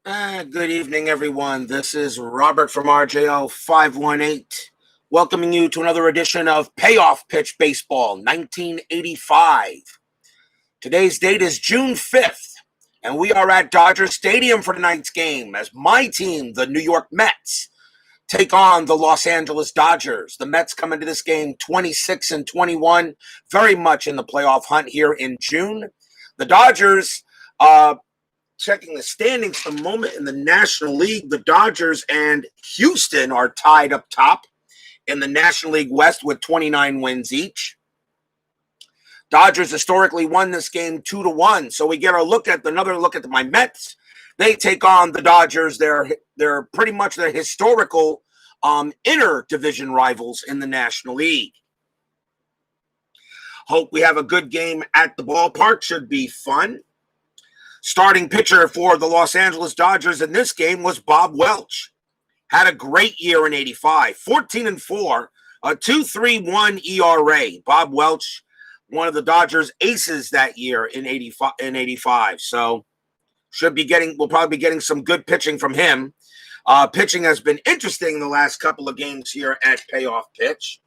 Good evening, everyone. This is Robert from RJL 518, welcoming you to another edition of Payoff Pitch Baseball 1985. Today's date is June 5th, and we are at Dodger Stadium for tonight's game as my team, the New York Mets, take on the Los Angeles Dodgers. The Mets come into this game 26-21, very much in the playoff hunt here in June. The Dodgers, checking the standings for the moment in the National League, the Dodgers and Houston are tied up top in the National League West with 29 wins each. Dodgers historically won this game 2-1, so we get another look at my Mets. They take on the Dodgers. They're pretty much their historical inner division rivals in the National League. Hope we have a good game at the ballpark. Should be fun. Starting pitcher for the Los Angeles Dodgers in this game was Bob Welch. Had a great year in 85, 14-4, a 2.31 ERA. Bob Welch, one of the Dodgers aces that year in 85. So we'll probably be getting some good pitching from him. Pitching has been interesting in the last couple of games here at Payoff Pitch,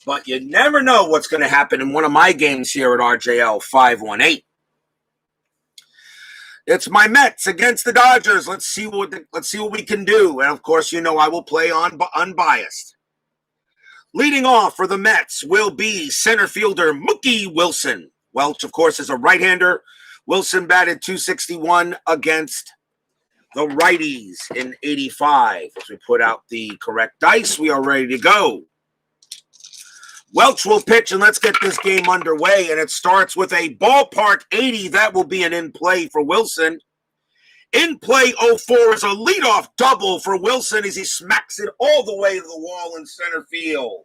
but you never know what's going to happen in one of my games here at RJL 518. It's my Mets against the Dodgers. Let's see what we can do. And of course, I will play unbiased. Leading off for the Mets will be center fielder Mookie Wilson. Welch, of course, is a right-hander. Wilson batted .261 against the righties in 85. As we put out the correct dice, we are ready to go. Welch will pitch, and let's get this game underway. And it starts with a ballpark 80. That will be an in-play for Wilson. In-play 04 is a leadoff double for Wilson as he smacks it all the way to the wall in center field.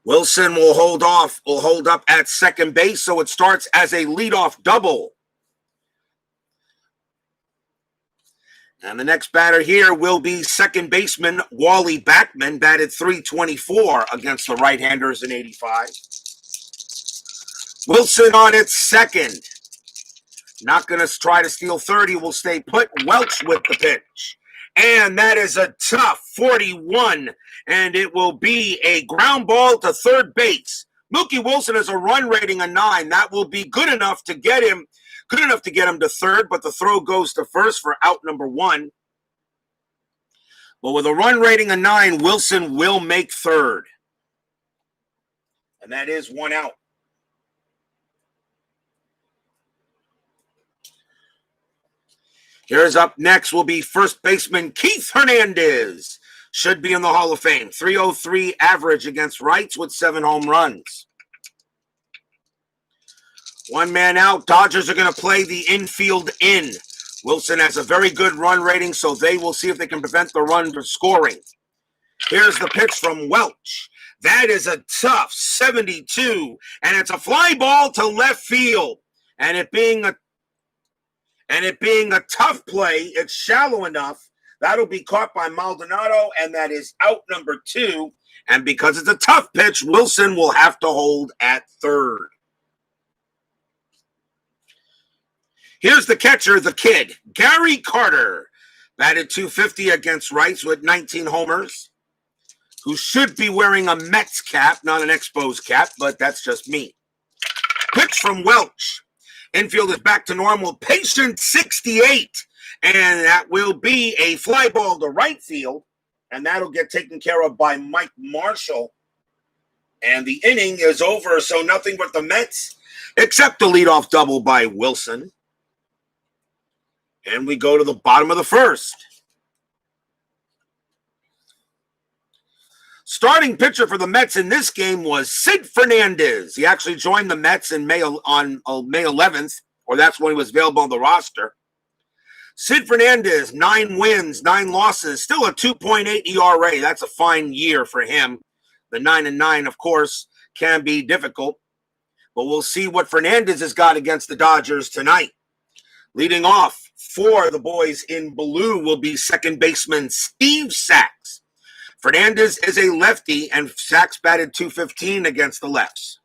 Wilson will hold up at second base, so it starts as a leadoff double. And the next batter here will be second baseman Wally Backman, batted .324 against the right-handers in 85. Wilson on its second. Not going to try to steal third. He will stay put. Welch with the pitch. And that is a tough 41. And it will be a ground ball to third base. Mookie Wilson has a run rating of 9. That will be good enough to get him to third, but the throw goes to first for out number 1. But with a run rating of 9, Wilson will make third. And that is 1 out. Here's up next will be first baseman Keith Fernandez. Should be in the Hall of Fame. .303 average against rights with 7 home runs. 1 man out. Dodgers are going to play the infield in. Wilson has a very good run rating, so they will see if they can prevent the run from scoring. Here's the pitch from Welch. That is a tough 72, and it's a fly ball to left field. And it being a tough play, it's shallow enough. That'll be caught by Maldonado, and that is out number 2. And because it's a tough pitch, Wilson will have to hold at third. Here's the catcher, the kid, Gary Carter, batted .250 against rights with 19 homers, who should be wearing a Mets cap, not an Expos cap, but that's just me. Pitch from Welch. Infield is back to normal. Patient 68, and that will be a fly ball to right field, and that'll get taken care of by Mike Marshall. And the inning is over, so nothing but the Mets, except the leadoff double by Wilson. And we go to the bottom of the first. Starting pitcher for the Mets in this game was Sid Fernandez. He actually joined the Mets on May 11th, or that's when he was available on the roster. Sid Fernandez, 9 wins, 9 losses, still a 2.8 ERA. That's a fine year for him. The 9-9, of course, can be difficult, but we'll see what Fernandez has got against the Dodgers tonight. Leading off for the boys in blue will be second baseman Steve Sachs. Fernandez is a lefty, and Sachs batted .215 against the lefts.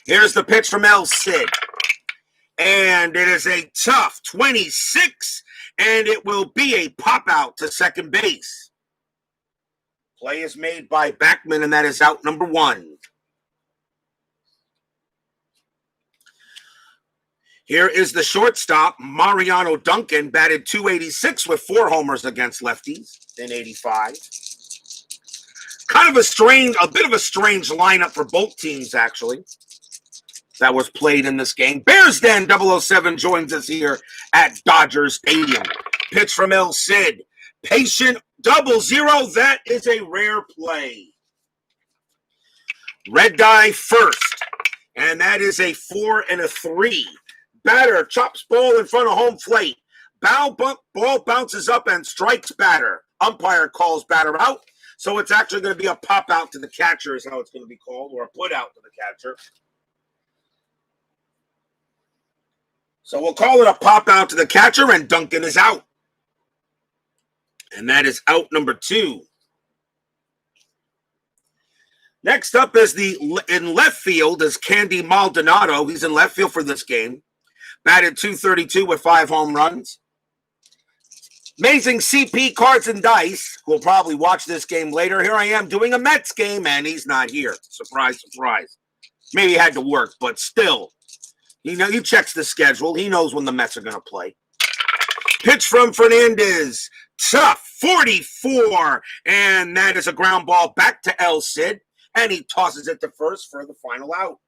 Here's the pitch from El Cid. And it is a tough 26, and it will be a pop out to second base. Play is made by Backman, and that is out number 1. Here is the shortstop, Mariano Duncan, batted .286 with 4 homers against lefties in 85. Kind of a bit of a strange lineup for both teams, actually, that was played in this game. Bears Den 007 joins us here at Dodger Stadium. Pitch from El Cid. Patient 0-0. That is a rare play. Red die first, and that is a 4 and a 3. Batter chops ball in front of home plate. Ball bounces up and strikes batter. Umpire calls batter out. So it's actually going to be a pop out to the catcher is how it's going to be called, or a put out to the catcher. So we'll call it a pop out to the catcher, and Duncan is out. And that is out number 2. Next up is in left field is Candy Maldonado. He's in left field for this game. Batted .232 with 5 home runs. Amazing CP Cards and Dice, who will probably watch this game later. Here I am doing a Mets game, and he's not here. Surprise, surprise. Maybe he had to work, but still. He checks the schedule. He knows when the Mets are going to play. Pitch from Fernandez. Tough 44. And that is a ground ball back to El Cid. And he tosses it to first for the final out.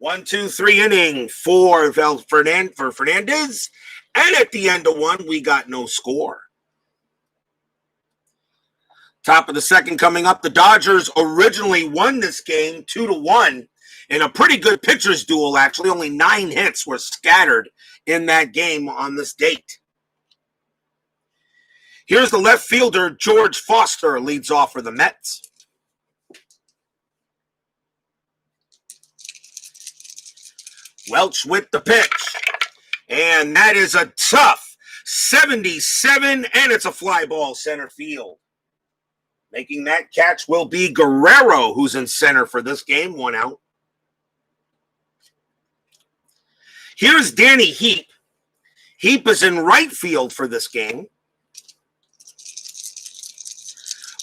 1-2-3 inning for Fernandez. And at the end of 1, we got no score. Top of the second coming up. The Dodgers originally won this game 2-1 in a pretty good pitchers duel, actually. Only 9 hits were scattered in that game on this date. Here's the left fielder, George Foster, leads off for the Mets. Welch with the pitch. And that is a tough 77, and it's a fly ball center field. Making that catch will be Guerrero, who's in center for this game, 1 out. Here's Danny Heap. Heap is in right field for this game.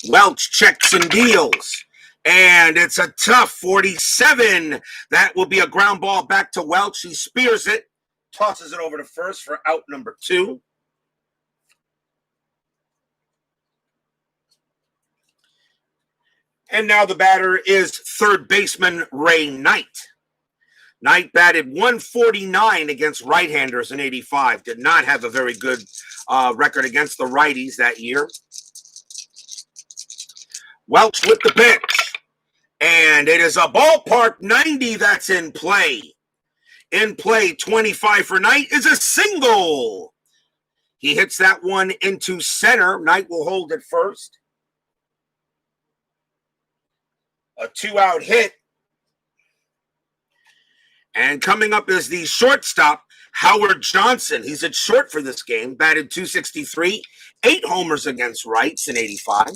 Welch checks and deals. And it's a tough 47. That will be a ground ball back to Welch. He spears it, tosses it over to first for out number 2. And now the batter is third baseman Ray Knight. Knight batted .149 against right-handers in 85. Did not have a very good record against the righties that year. Welch with the pitch. And it is a ballpark 90 that's in play. In play, 25 for Knight is a single. He hits that one into center. Knight will hold it first. A 2-out hit. And coming up is the shortstop, Howard Johnson. He's at short for this game. Batted .263. 8 homers against rights in 85.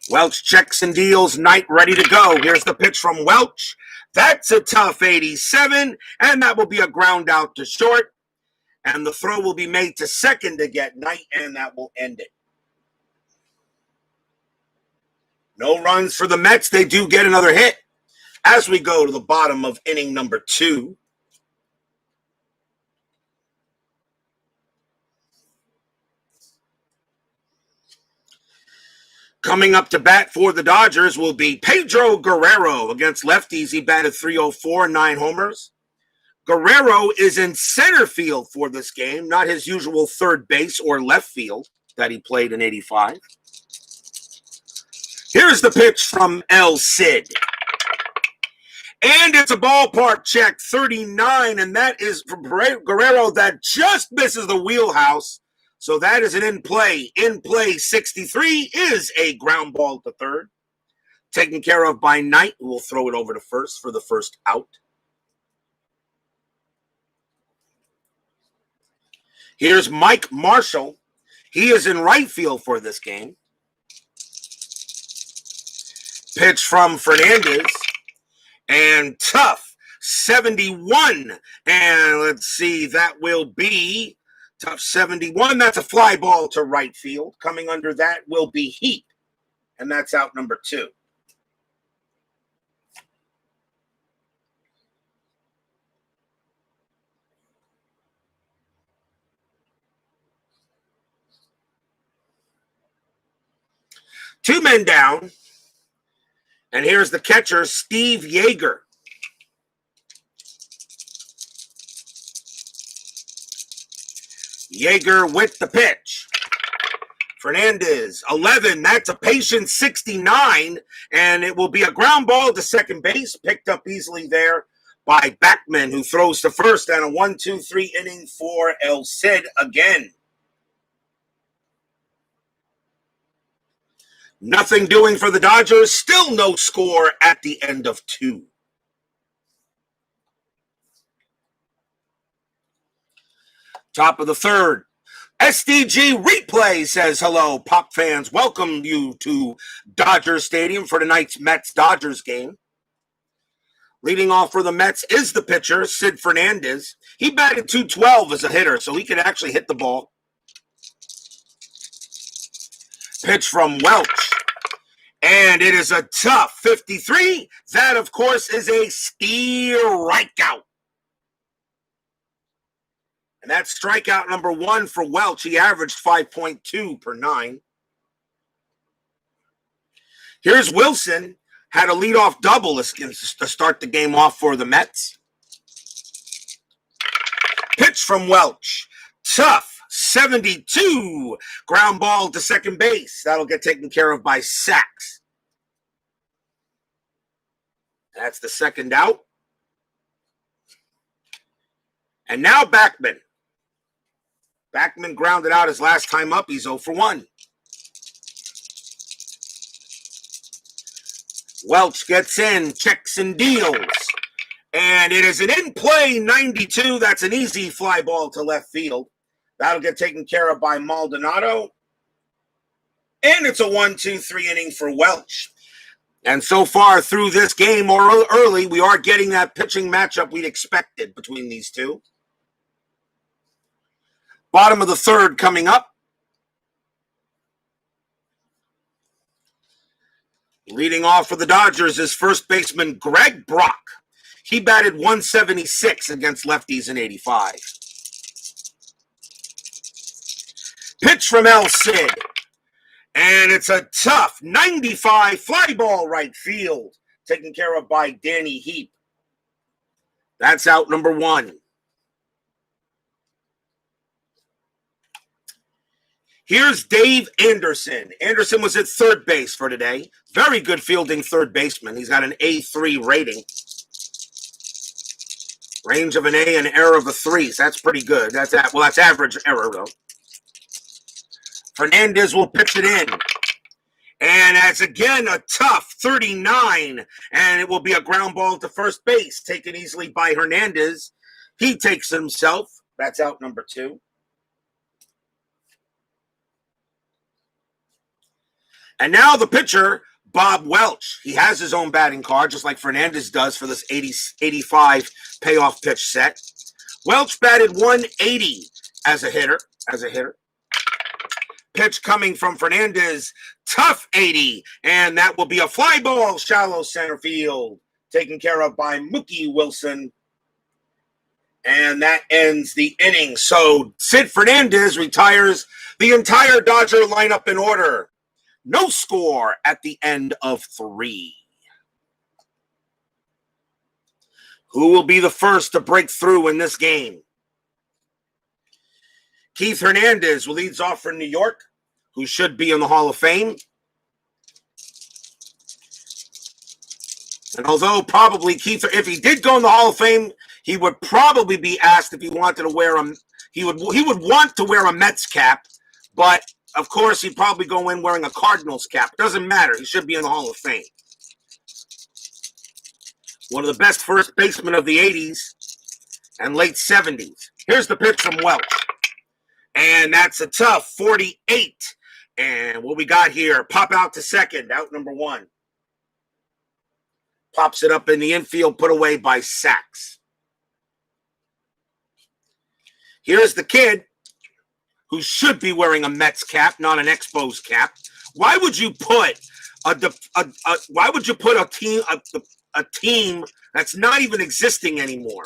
Welch checks and deals. Knight ready to go. Here's the pitch from Welch. That's a tough 87. And that will be a ground out to short. And the throw will be made to second to get Knight. And that will end it. No runs for the Mets. They do get another hit as we go to the bottom of inning number 2. Coming up to bat for the Dodgers will be Pedro Guerrero. Against lefties, he batted .304, 9 homers. Guerrero is in center field for this game, not his usual third base or left field that he played in 85. Here's the pitch from El Cid. And it's a ballpark check, 39, and that is from Guerrero that just misses the wheelhouse. So that is an in play. In play 63 is a ground ball to third. Taken care of by Knight, who will throw it over to first for the first out. Here's Mike Marshall. He is in right field for this game. Pitch from Fernandez. And tough 71. And let's see, that will be tough 71. That's a fly ball to right field. Coming under that will be Heat. And that's out number 2. Two men down. And here's the catcher, Steve Yeager. Yeager with the pitch. Fernandez, 11. That's a patient 69. And it will be a ground ball to second base. Picked up easily there by Backman, who throws to first. And a 1-2-3 inning for El Cid again. Nothing doing for the Dodgers. Still no score at the end of 2. Top of the 3rd. SDG Replay says hello, Pop fans. Welcome you to Dodger Stadium for tonight's Mets-Dodgers game. Leading off for the Mets is the pitcher, Sid Fernandez. He batted .212 as a hitter, so he could actually hit the ball. Pitch from Welch. And it is a tough 53. That, of course, is a strikeout. And that's strikeout number 1 for Welch. He averaged 5.2 per 9. Here's Wilson. Had a leadoff double to start the game off for the Mets. Pitch from Welch. Tough. 72. Ground ball to second base. That'll get taken care of by Sachs. That's the second out. And now Backman. Backman grounded out his last time up. He's 0 for 1. Welch gets in, checks and deals. And it is an in-play 92. That's an easy fly ball to left field. That'll get taken care of by Maldonado. And it's a 1-2-3 inning for Welch. And so far through this game, or early, we are getting that pitching matchup we'd expected between these two. Bottom of the 3rd coming up. Leading off for the Dodgers is first baseman Greg Brock. He batted .176 against lefties in 85. Pitch from El Cid. And it's a tough 95 fly ball right field. Taken care of by Danny Heap. That's out number 1. Here's Dave Anderson. Anderson was at third base for today. Very good fielding third baseman. He's got an A3 rating. Range of an A and error of a 3. So that's pretty good. That's average error, though. Fernandez will pitch it in. And that's again a tough 39. And it will be a ground ball to first base. Taken easily by Hernandez. He takes it himself. That's out number 2. And now the pitcher, Bob Welch. He has his own batting card, just like Fernandez does for this 85 payoff pitch set. Welch batted .180 as a hitter. Pitch coming from Fernandez, tough 80, and that will be a fly ball, shallow center field, taken care of by Mookie Wilson. And that ends the inning. So Sid Fernandez retires the entire Dodger lineup in order. No score at the end of 3. Who will be the first to break through in this game? Keith Hernandez, who leads off for New York, who should be in the Hall of Fame. And although probably Keith, if he did go in the Hall of Fame, he would probably be asked if he wanted to wear he would want to wear a Mets cap, but of course, he'd probably go in wearing a Cardinals cap. It doesn't matter. He should be in the Hall of Fame. One of the best first basemen of the 80s and late 70s. Here's the pitch from Welch. And that's a tough 48. And what we got here, pop out to second, out number 1. Pops it up in the infield, put away by Sachs. Here's the kid who should be wearing a Mets cap, not an Expos cap. Why would you put a team that's not even existing anymore?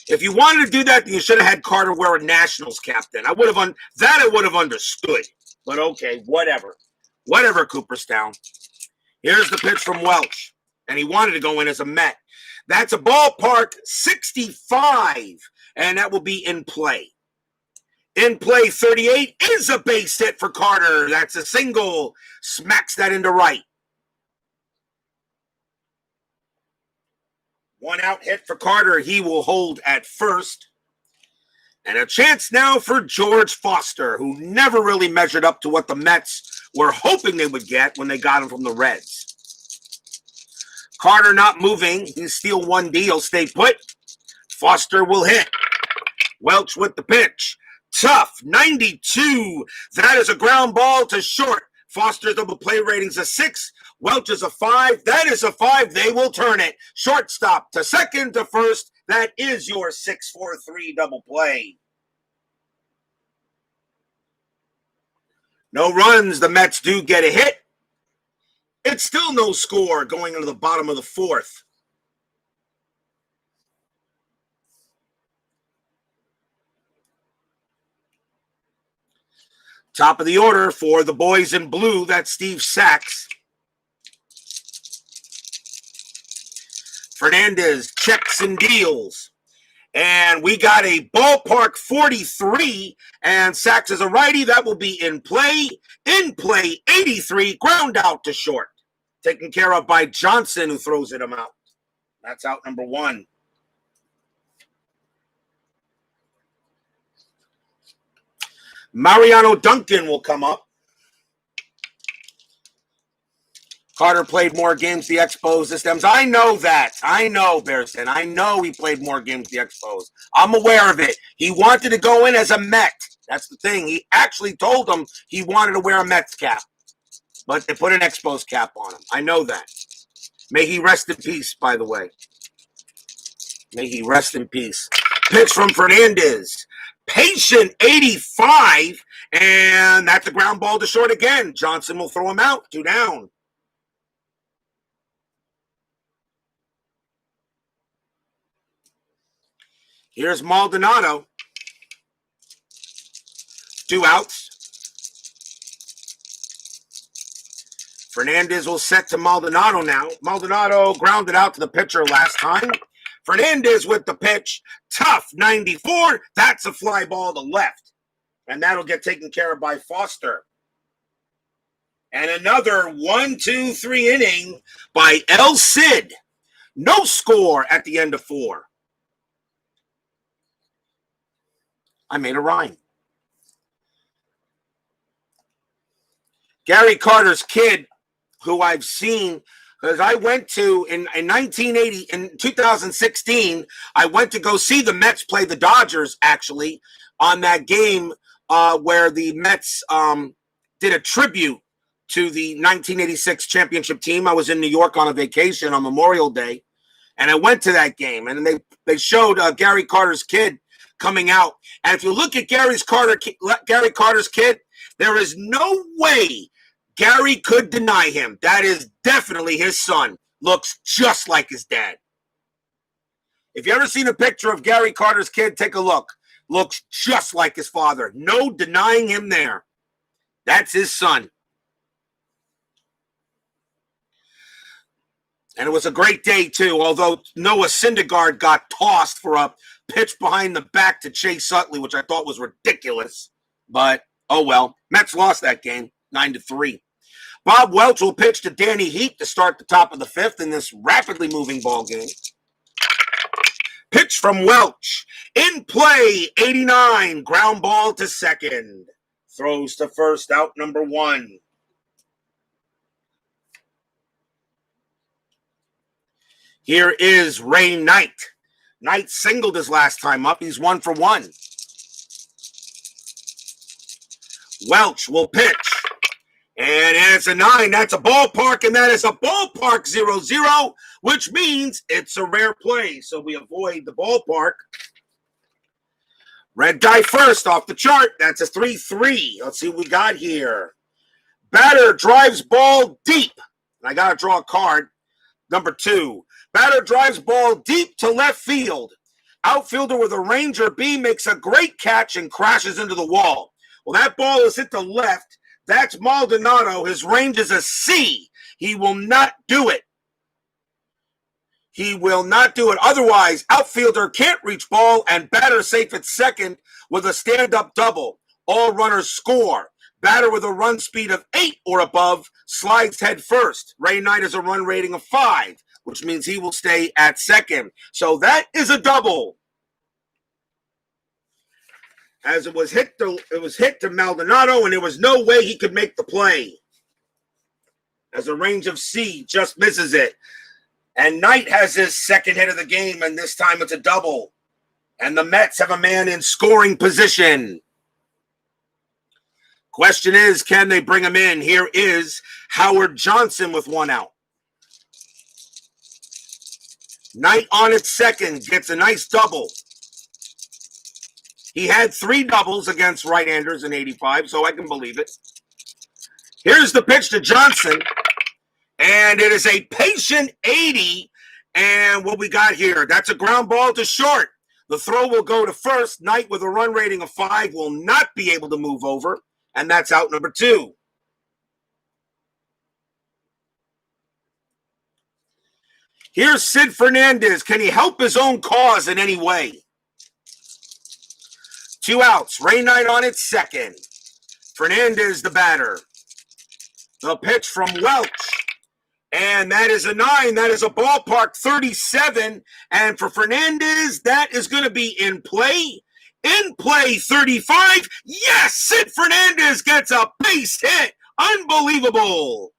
If you wanted to do that, then you should have had Carter wear a Nationals cap. Then I would have understood. But okay, whatever, Cooperstown. Here's the pitch from Welch, and he wanted to go in as a Met. That's a ballpark 65, and that will be in play. In play 38 is a base hit for Carter. That's a single. Smacks that into right. 1 out hit for Carter. He will hold at first. And a chance now for George Foster, who never really measured up to what the Mets were hoping they would get when they got him from the Reds. Carter not moving. He's still 1D. He'll stay put. Foster will hit. Welch with the pitch. Tough, 92. That is a ground ball to short. Foster's double play rating's a 6. Welch is a 5. That is a 5. They will turn it. Shortstop to second to first. That is your 6-4-3 double play. No runs. The Mets do get a hit. It's still no score going into the bottom of the 4th. Top of the order for the boys in blue, that's Steve Sachs. Fernandez checks and deals. And we got a ballpark 43, and Sachs is a righty. That will be in play. In play 83, ground out to short. Taken care of by Johnson, who throws it him out. That's out number 1. Mariano Duncan will come up. Carter played more games the Expos this time. I know that. I know, Bearson. I know he played more games the Expos. I'm aware of it. He wanted to go in as a Met. That's the thing. He actually told them he wanted to wear a Mets cap. But they put an Expos cap on him. I know that. May he rest in peace, by the way. May he rest in peace. Pitch from Fernandez. Patient 85, and that's a ground ball to short again. Johnson will throw him out. 2 down. Here's Maldonado. 2 outs. Fernandez will set to Maldonado now. Maldonado grounded out to the pitcher last time. Fernandez with the pitch. Tough, 94. That's a fly ball to left. And that'll get taken care of by Foster. And another 1-2-3 inning by El Cid. No score at the end of 4. I made a rhyme. Gary Carter's kid, who I've seen, because I went to, in 2016, I went to go see the Mets play the Dodgers, actually, on that game where the Mets did a tribute to the 1986 championship team. I was in New York on a vacation on Memorial Day, and I went to that game, and they showed Gary Carter's kid coming out. And if you look at Gary Carter's kid, there is no way Gary could deny him. That is definitely his son. Looks just like his dad. If you ever seen a picture of Gary Carter's kid, take a look. Looks just like his father. No denying him there. That's his son. And it was a great day, too, although Noah Syndergaard got tossed for a pitch behind the back to Chase Utley, which I thought was ridiculous. But, oh well. Mets lost that game, 9-3. Bob Welch will pitch to Danny Heat to start the top of the 5th in this rapidly moving ball game. Pitch from Welch. In play, 89. Ground ball to second. Throws to first, out number 1. Here is Ray Knight. Knight singled his last time up. He's 1 for 1. Welch will pitch. And it's a 9. That's a ballpark, and that is a ballpark 0-0. which means it's a rare play. So we avoid the ballpark. Red die first off the chart. That's a 3-3. Let's see what we got here. Batter drives ball deep. I got to draw a card. Number 2. Batter drives ball deep to left field. Outfielder with a Ranger B makes a great catch and crashes into the wall. Well, that ball is hit to left. That's Maldonado. His range is a C. He will not do it. He will not do it. Otherwise, outfielder can't reach ball and batter safe at second with a stand-up double. All runners score. Batter with a run speed of 8 or above slides head first. Ray Knight has a run rating of 5, which means he will stay at second. So that is a double. As it was hit to Maldonado, and there was no way he could make the play. As a range of C just misses it. And Knight has his second hit of the game, and this time it's a double. And the Mets have a man in scoring position. Question is, can they bring him in? Here is Howard Johnson with 1 out. Knight on at second gets a nice double. He had 3 doubles against right-handers in 85, so I can believe it. Here's the pitch to Johnson, and it is a patient 80. And what we got here, that's a ground ball to short. The throw will go to first. Knight with a run rating of 5 will not be able to move over, and that's out number 2. Here's Sid Fernandez. Can he help his own cause in any way? 2 outs. Ray Knight on at second. Fernandez the batter. The pitch from Welch. And that is a 9. That is a ballpark 37. And for Fernandez, that is going to be in play. In play 35. Yes, Sid Fernandez gets a base hit. Unbelievable.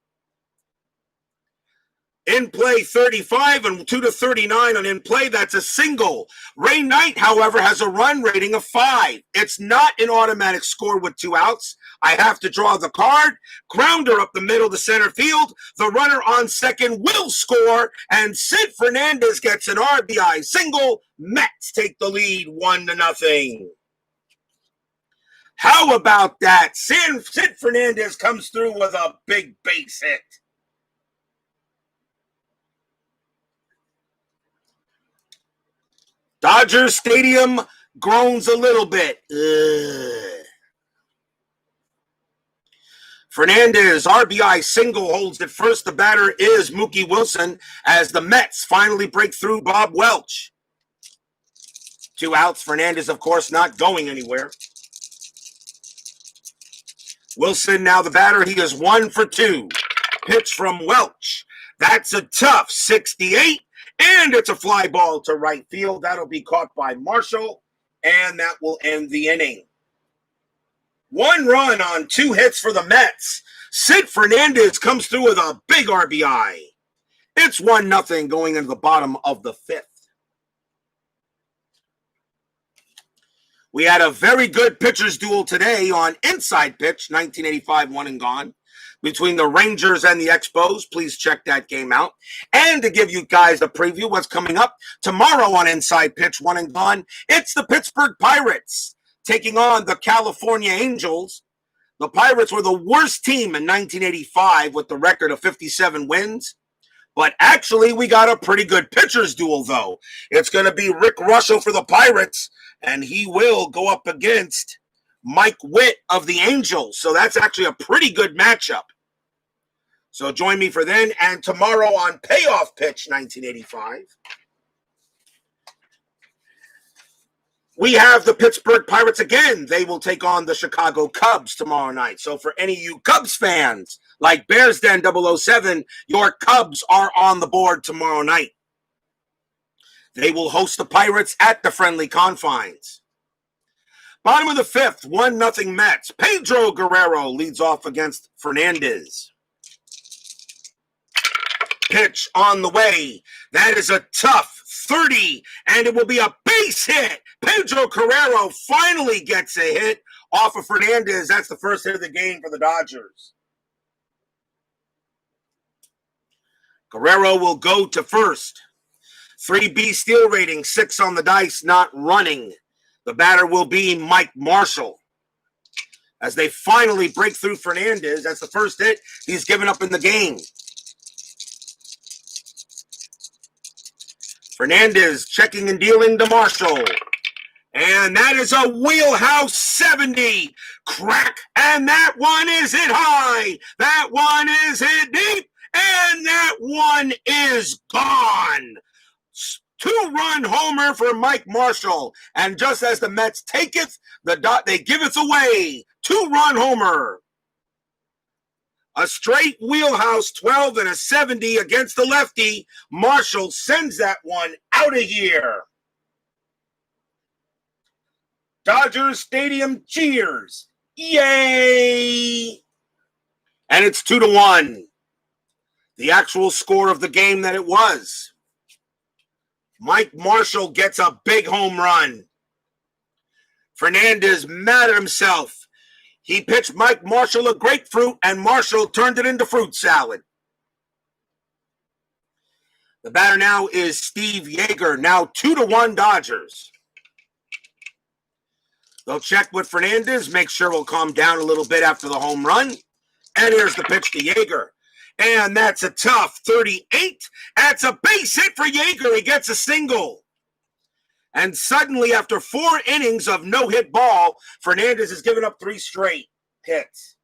In play 35 and 2-39 on in play. That's a single. Ray Knight, however, has a run rating of 5. It's not an automatic score with 2 outs. I have to draw the card. Grounder up the middle to center field. The runner on second will score. And Sid Fernandez gets an RBI single. Mets take the lead 1-0. How about that? Sid Fernandez comes through with a big base hit. Dodgers Stadium groans a little bit. Ugh. Fernandez, RBI single, holds it first. The batter is Mookie Wilson as the Mets finally break through Bob Welch. 2 outs. Fernandez, of course, not going anywhere. Wilson now the batter. He is 1 for 2. Pitch from Welch. That's a tough 68. And it's a fly ball to right field. That'll be caught by Marshall, and that will end the inning. 1 run on 2 hits for the Mets. Sid Fernandez comes through with a big RBI. It's 1-0 going into the bottom of the 5th. We had a very good pitchers duel today on Inside Pitch, 1985 One and Gone, between the Rangers and the Expos. Please check that game out. And to give you guys a preview what's coming up tomorrow on Inside Pitch One and Gone, it's the Pittsburgh Pirates taking on the California Angels. The Pirates were the worst team in 1985 with the record of 57 wins. But actually, we got a pretty good pitchers duel, though. It's going to be Rick Russell for the Pirates, and he will go up against Mike Witt of the Angels. So that's actually a pretty good matchup. So join me for then and tomorrow on Payoff Pitch 1985. We have the Pittsburgh Pirates again. They will take on the Chicago Cubs tomorrow night. So for any of you Cubs fans, like Bears Den 007, your Cubs are on the board tomorrow night. They will host the Pirates at the friendly confines. Bottom of the 5th, 1-0 Mets. Pedro Guerrero leads off against Fernandez. Pitch on the way. That is a tough 30, and it will be a base hit. Pedro Guerrero finally gets a hit off of Fernandez. That's the first hit of the game for the Dodgers. Guerrero will go to first. 3B steal rating, 6 on the dice, not running. The batter will be Mike Marshall. As they finally break through Fernandez, that's the first hit he's given up in the game. Fernandez checking and dealing to Marshall. And that is a wheelhouse 70. Crack. And that one is hit high. That one is hit deep. And that one is gone. 2-run homer for Mike Marshall. And just as the Mets take it, they give it away. 2-run homer. A straight wheelhouse 12 and a 70 against the lefty. Marshall sends that one out of here. Dodgers Stadium cheers. Yay! And it's 2-1. The actual score of the game that it was. Mike Marshall gets a big home run. Fernandez mad at himself. He pitched Mike Marshall a grapefruit, and Marshall turned it into fruit salad. The batter now is Steve Yeager. Now 2-1 Dodgers. They'll check with Fernandez, make sure he'll calm down a little bit after the home run. And here's the pitch to Yeager. And that's a tough 38. That's a base hit for Yeager. He gets a single. And suddenly, after 4 innings of no-hit ball, Fernandez has given up 3 straight hits.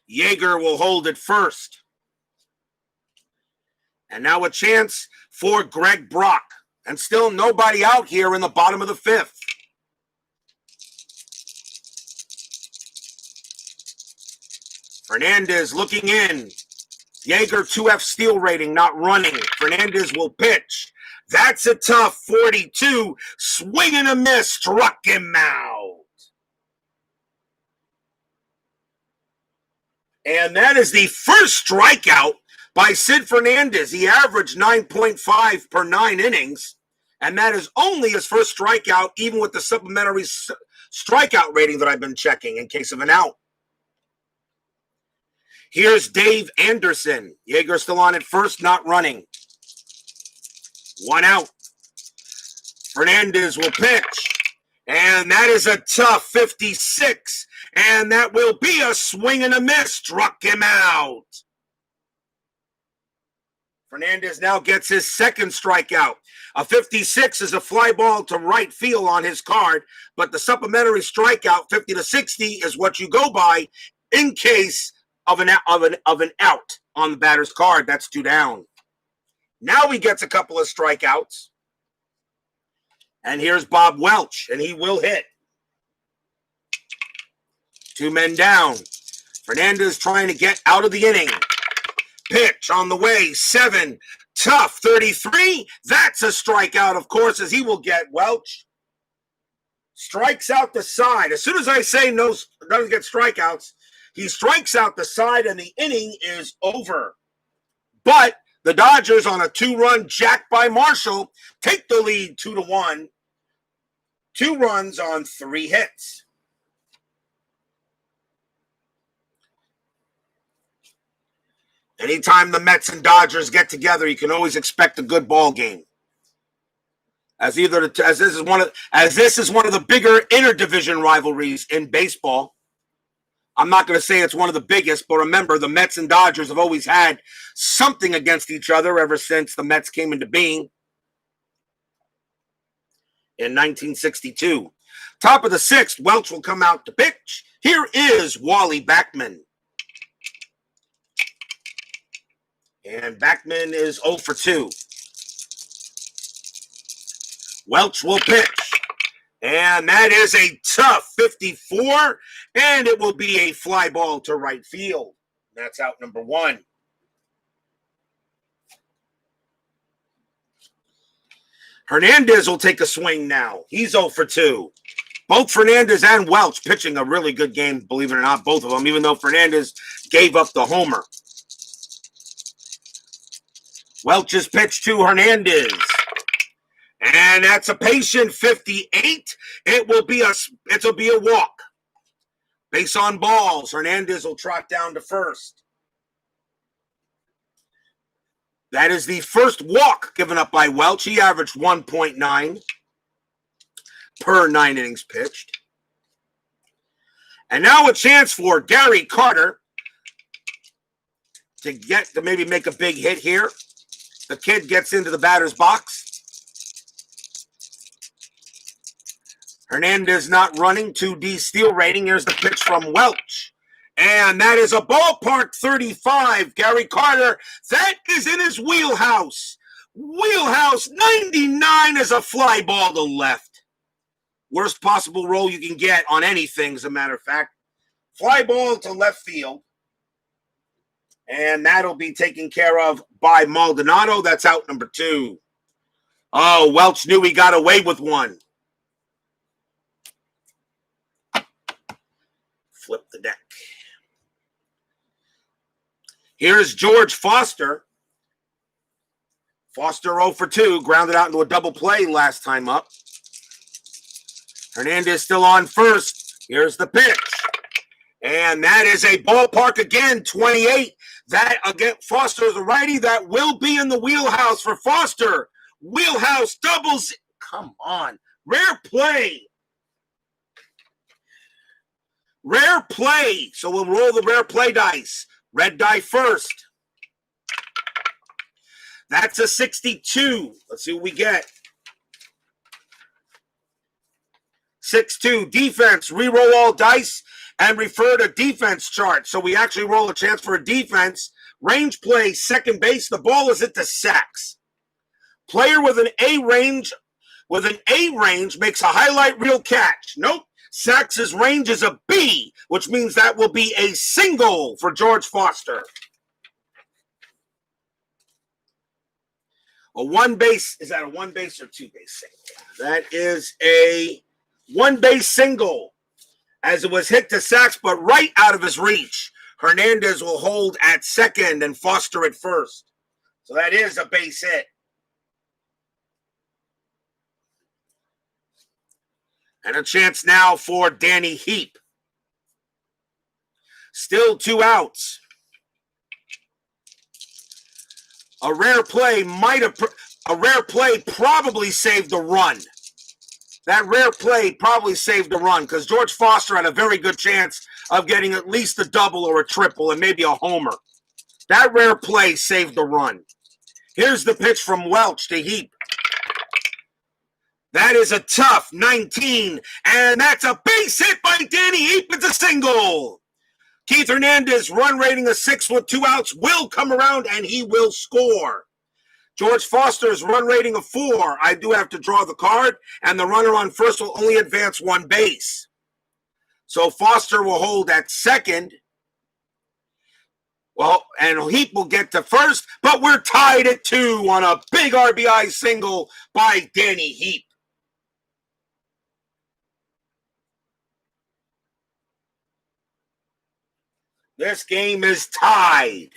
Yeager will hold it first. And now a chance for Greg Brock. And still nobody out here in the bottom of the 5th. Fernandez looking in. Yeager 2F steal rating, not running. Fernandez will pitch. That's a tough 42. Swing and a miss, struck him out. And that is the first strikeout by Sid Fernandez. He averaged 9.5 per 9 innings. And that is only his first strikeout, even with the supplementary strikeout rating that I've been checking in case of an out. Here's Dave Anderson. Yeager still on at first, not running. 1 out. Fernandez will pitch. And that is a tough 56. And that will be a swing and a miss. Struck him out. Fernandez now gets his second strikeout. A 56 is a fly ball to right field on his card, but the supplementary strikeout, 50 to 60, is what you go by in case of an out on the batter's card. That's 2 down. Now he gets a couple of strikeouts. And here's Bob Welch, and he will hit. 2 men down. Fernandez trying to get out of the inning. Pitch on the way, 7. Tough 33. That's a strikeout, of course, as he will get. Welch strikes out the side. As soon as I say no, doesn't get strikeouts, he strikes out the side, and the inning is over. But the Dodgers, on a 2-run jack by Marshall, take the lead 2-1. 2 runs on 3 hits. Anytime the Mets and Dodgers get together, you can always expect a good ball game. As this is one of the bigger interdivision rivalries in baseball. I'm not going to say it's one of the biggest, but remember, the Mets and Dodgers have always had something against each other ever since the Mets came into being in 1962. Top of the 6th, Welch will come out to pitch. Here is Wally Backman. And Backman is 0 for 2. Welch will pitch. And that is a tough 54. And it will be a fly ball to right field. That's out number 1. Hernandez will take a swing now. He's 0 for 2. Both Fernandez and Welch pitching a really good game, believe it or not, both of them, even though Fernandez gave up the homer. Welch's pitch to Hernandez. And that's a patient 58. It'll be a walk. Base on balls. Hernandez will trot down to first. That is the first walk given up by Welch. He averaged 1.9 per 9 innings pitched. And now a chance for Gary Carter to maybe make a big hit here. The kid gets into the batter's box. Fernandez not running, 2D steal rating. Here's the pitch from Welch. And that is a ballpark 35. Gary Carter, that is in his wheelhouse. Wheelhouse 99 is a fly ball to left. Worst possible roll you can get on anything, as a matter of fact. Fly ball to left field. And that'll be taken care of by Maldonado. That's out number 2. Oh, Welch knew he got away with one. Flip the deck. Here's George Foster. Foster 0 for 2, grounded out into a double play last time up. Fernandez still on first. Here's the pitch. And that is a ballpark again, 28. That again, Foster is a righty. That will be in the wheelhouse for Foster. Wheelhouse doubles. Come on. Rare play. Rare play. So we'll roll the rare play dice. Red die first. That's a 62. Let's see what we get. 6-2. Defense. Reroll all dice and refer to defense chart. So we actually roll a chance for a defense. Range play, second base. The ball is at the sacks. Player with an A range makes a highlight reel catch. Nope. Sachs's range is a B, which means that will be a single for George Foster. A one base, is that a one base or two base single? That is a one base single, as it was hit to Sachs, but right out of his reach. Fernandez will hold at second and Foster at first. So that is a base hit. And a chance now for Danny Heap. Still 2 outs. A rare play probably saved the run. That rare play probably saved the run because George Foster had a very good chance of getting at least a double or a triple and maybe a homer. That rare play saved the run. Here's the pitch from Welch to Heap. That is a tough 19, and that's a base hit by Danny Heap. It's a single. Keith Hernandez, run rating a 6 with 2 outs, will come around, and he will score. George Foster's run rating a 4. I do have to draw the card, and the runner on first will only advance 1 base. So Foster will hold at second. Well, and Heap will get to first, but we're tied at 2 on a big RBI single by Danny Heap. This game is tied.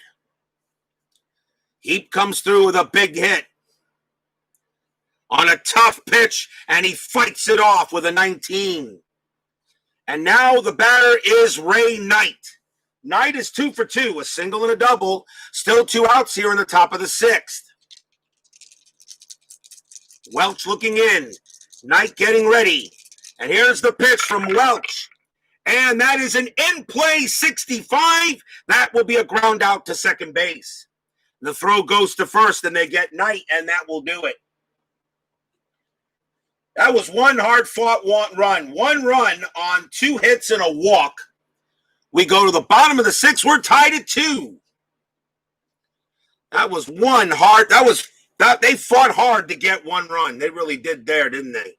Heap comes through with a big hit on a tough pitch, and he fights it off with a 19. And now the batter is Ray Knight. Knight is 2 for 2, a single and a double. Still 2 outs here in the top of the 6th. Welch looking in. Knight getting ready. And here's the pitch from Welch. And that is an in-play 65. That will be a ground out to second base. The throw goes to first, and they get Knight, and that will do it. That was one hard-fought run. 1 run on 2 hits and a walk. We go to the bottom of the 6th. We're tied at 2. That was one hard. They fought hard to get 1 run. They really did there, didn't they?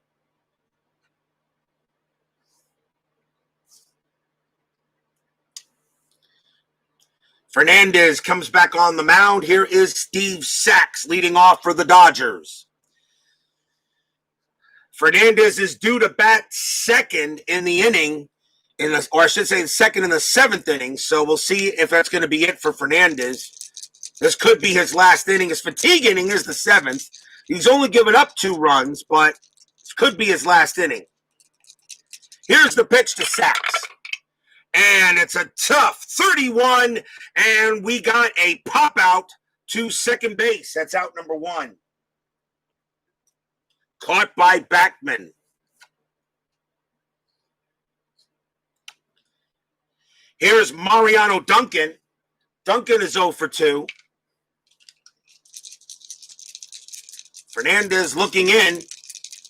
Fernandez comes back on the mound. Here is Steve Sachs leading off for the Dodgers. Fernandez is due to bat second in the inning, or I should say second in the 7th inning. So we'll see if that's going to be it for Fernandez. This could be his last inning. His fatigue inning is the 7th. He's only given up 2 runs, but this could be his last inning. Here's the pitch to Sachs. And it's a tough 31, and we got a pop out to second base. That's out number 1. Caught by Backman. Here's Mariano Duncan. Duncan is 0 for 2. Fernandez looking in.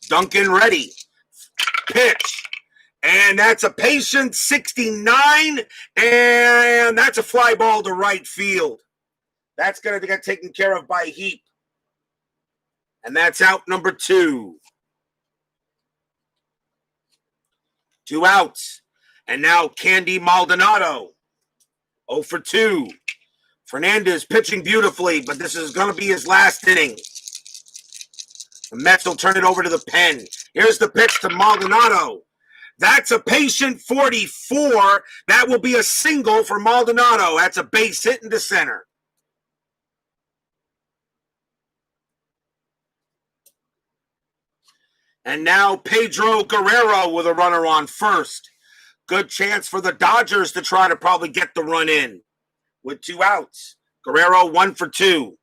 Duncan ready. Pitch. And that's a patient 69. And that's a fly ball to right field. That's going to get taken care of by Heap. And that's out number 2. 2 outs. And now Candy Maldonado. 0 for 2. Fernandez pitching beautifully, but this is going to be his last inning. The Mets will turn it over to the pen. Here's the pitch to Maldonado. That's a patient 44. That will be a single for Maldonado. That's a base hit into center. And now Pedro Guerrero with a runner on first. Good chance for the Dodgers to try to probably get the run in with 2 outs. Guerrero 1 for 2.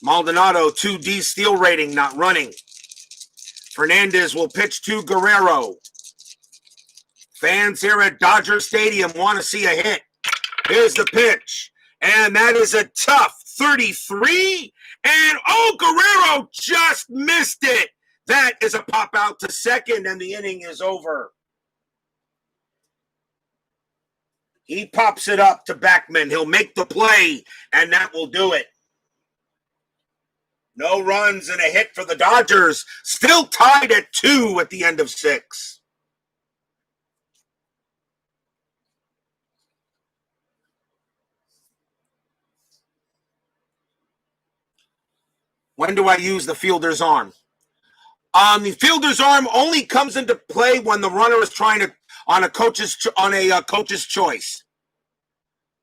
Maldonado 2D steal rating, not running. Fernandez will pitch to Guerrero. Fans here at Dodger Stadium want to see a hit. Here's the pitch. And that is a tough 33. And Guerrero just missed it. That is a pop out to second, and the inning is over. He pops it up to Backman. He'll make the play, and that will do it. No runs and a hit for the Dodgers. Still tied at 2 at the end of 6. When do I use the fielder's arm? The fielder's arm only comes into play when the runner is trying to on a coach's choice.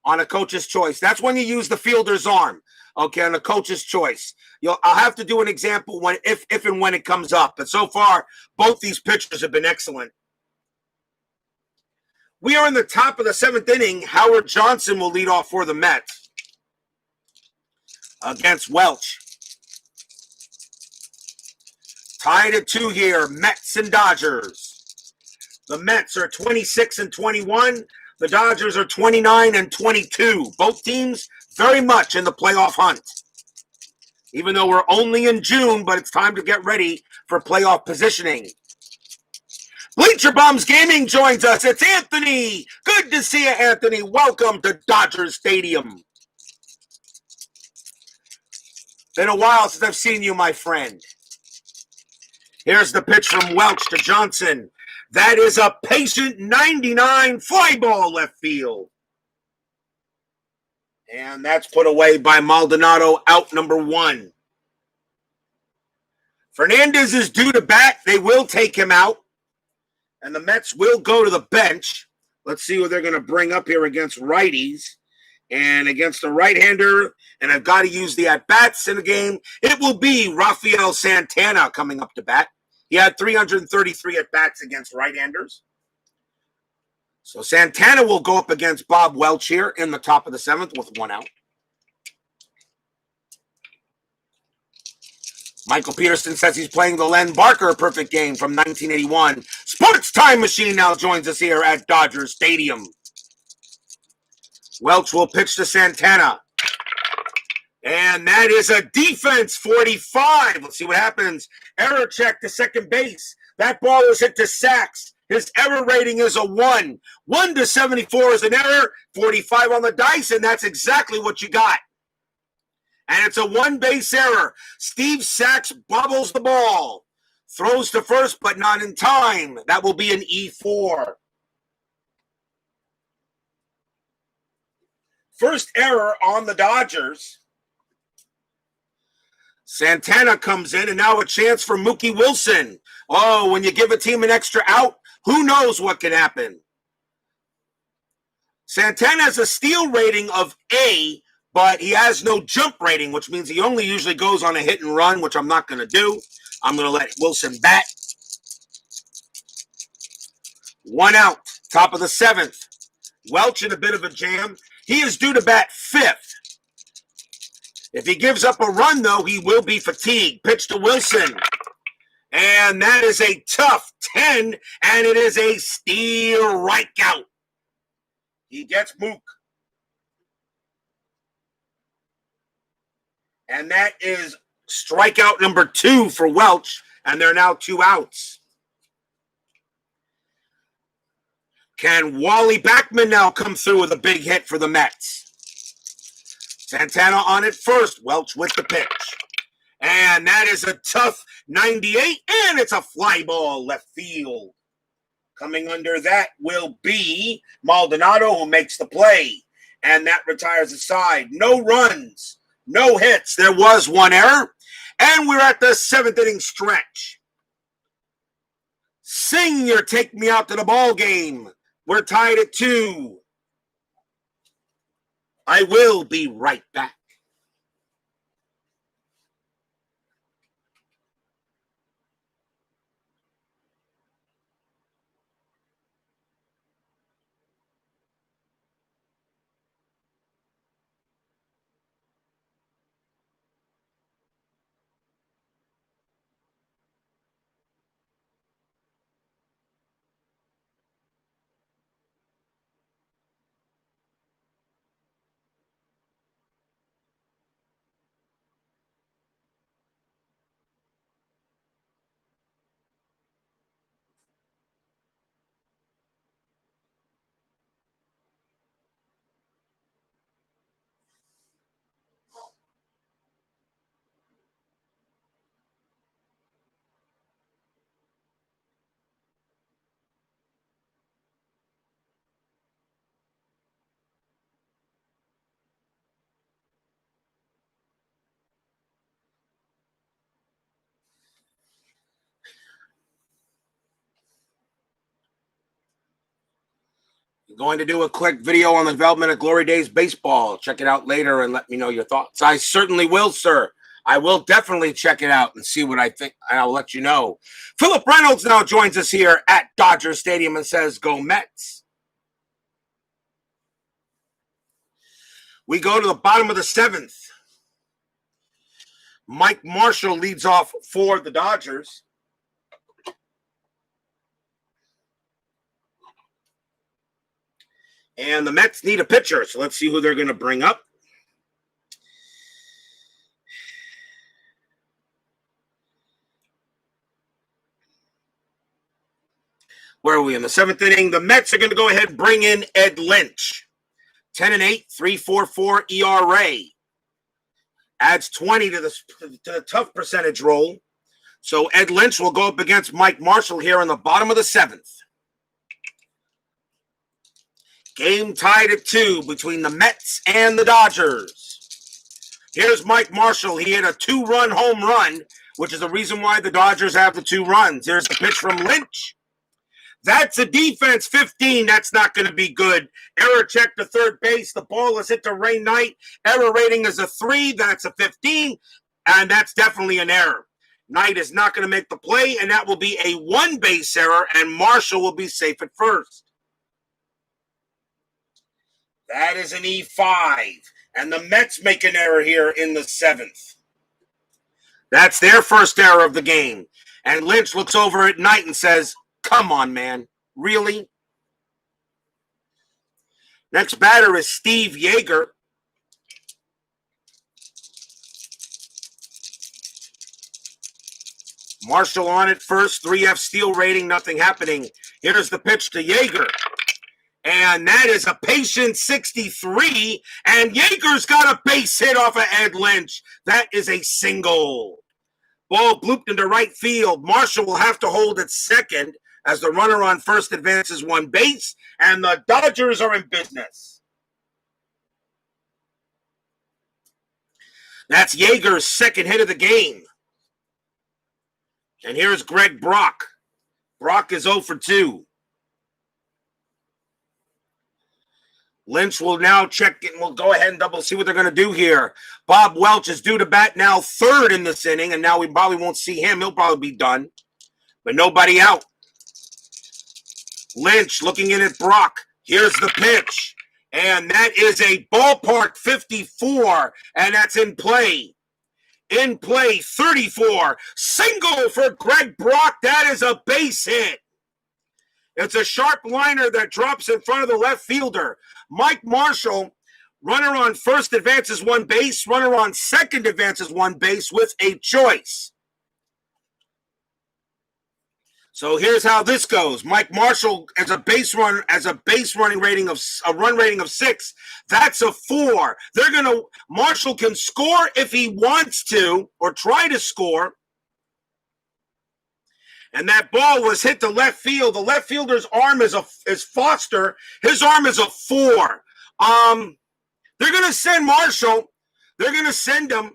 On a coach's choice. That's when you use the fielder's arm. Okay, on a coach's choice. I'll have to do an example when if and when it comes up. But so far, both these pitchers have been excellent. We are in the top of the 7th inning. Howard Johnson will lead off for the Mets against Welch. Tied at 2 here, Mets and Dodgers. The Mets are 26 and 21. The Dodgers are 29 and 22. Both teams very much in the playoff hunt. Even though we're only in June, but it's time to get ready for playoff positioning. Bleacher Bums Gaming joins us. It's Anthony. Good to see you, Anthony. Welcome to Dodger Stadium. Been a while since I've seen you, my friend. Here's the pitch from Welch to Johnson. That is a patient 99 fly ball left field. And that's put away by Maldonado, out number 1. Fernandez is due to bat. They will take him out. And the Mets will go to the bench. Let's see what they're going to bring up here against righties. And against the right-hander, and I've got to use the at-bats in the game, it will be Rafael Santana coming up to bat. He had 333 at-bats against right-handers. So Santana will go up against Bob Welch here in the top of the 7th with 1 out. Michael Peterson says he's playing the Len Barker perfect game from 1981. Sports Time Machine now joins us here at Dodger Stadium. Welch will pitch to Santana. And that is a defense 45. Let's see what happens. Error check to second base. That ball was hit to Sachs. His error rating is a 1. 1 to 74 is an error. 45 on the dice, and that's exactly what you got. And it's a 1-base error. Steve Sachs bobbles the ball. Throws to first, but not in time. That will be an E4. First error on the Dodgers. Santana comes in, and now a chance for Mookie Wilson. Oh, when you give a team an extra out, who knows what can happen? Santana has a steal rating of A, but he has no jump rating, which means he only usually goes on a hit and run, which I'm not going to do. I'm going to let Wilson bat. 1 out, top of the 7th. Welch in a bit of a jam. He is due to bat 5th. If he gives up a run, though, he will be fatigued. Pitch to Wilson. And that is a tough 10, and it is a steal strikeout. He gets Mook. And that is strikeout number 2 for Welch, and there are now 2 outs. Can Wally Backman now come through with a big hit for the Mets? Santana on it first. Welch with the pitch. And that is a tough 98, and it's a fly ball left field. Coming under that will be Maldonado, who makes the play. And that retires the side. No runs, no hits. There was 1 error. And we're at the 7th inning stretch. Senior, take me out to the ball game. We're tied at 2. I will be right back. Going to do a quick video on the development of Glory Days Baseball. Check it out later and let me know your thoughts. I certainly will, sir. I will definitely check it out and see what I think, and I'll let you know. Philip Reynolds now joins us here at Dodger Stadium and says, "Go Mets." We go to the bottom of the 7th. Mike Marshall leads off for the Dodgers. And the Mets need a pitcher, so let's see who they're going to bring up. Where are we in the 7th inning? The Mets are going to go ahead and bring in Ed Lynch. 10-8, 3.44 ERA. Adds 20 to the tough percentage roll. So Ed Lynch will go up against Mike Marshall here in the bottom of the 7th. Game tied at 2 between the Mets and the Dodgers. Here's Mike Marshall. He hit a 2-run home run, which is the reason why the Dodgers have the 2 runs. Here's the pitch from Lynch. That's a defense 15. That's not going to be good. Error check to third base. The ball is hit to Ray Knight. Error rating is a 3. That's a 15. And that's definitely an error. Knight is not going to make the play, and that will be a 1-base error, and Marshall will be safe at first. That is an E5. And the Mets make an error here in the 7th. That's their first error of the game. And Lynch looks over at Knight and says, "Come on, man. Really?" Next batter is Steve Yeager. Marshall on it first. 3F steal rating. Nothing happening. Here's the pitch to Yeager. And that is a patient 63. And Yeager's got a base hit off of Ed Lynch. That is a single. Ball blooped into right field. Marshall will have to hold at second as the runner on first advances 1 base. And the Dodgers are in business. That's Yeager's second hit of the game. And here's Greg Brock. Brock is 0 for 2. Lynch will now check it, and we'll go ahead and see what they're going to do here. Bob Welch is due to bat now 3rd in this inning, and now we probably won't see him. He'll probably be done. But nobody out. Lynch looking in at Brock. Here's the pitch. And that is a ballpark 54, and that's in play. In play, 34. Single for Greg Brock. That is a base hit. It's a sharp liner that drops in front of the left fielder. Mike Marshall, runner on first, advances one base. Runner on second advances one base with a choice. So here's how this goes. Mike Marshall as a base running rating of a run rating of 6. That's a 4. Marshall can score if he wants to or try to score. And that ball was hit to left field. The left fielder's arm is Foster. His arm is a 4. They're going to send Marshall. They're going to send him.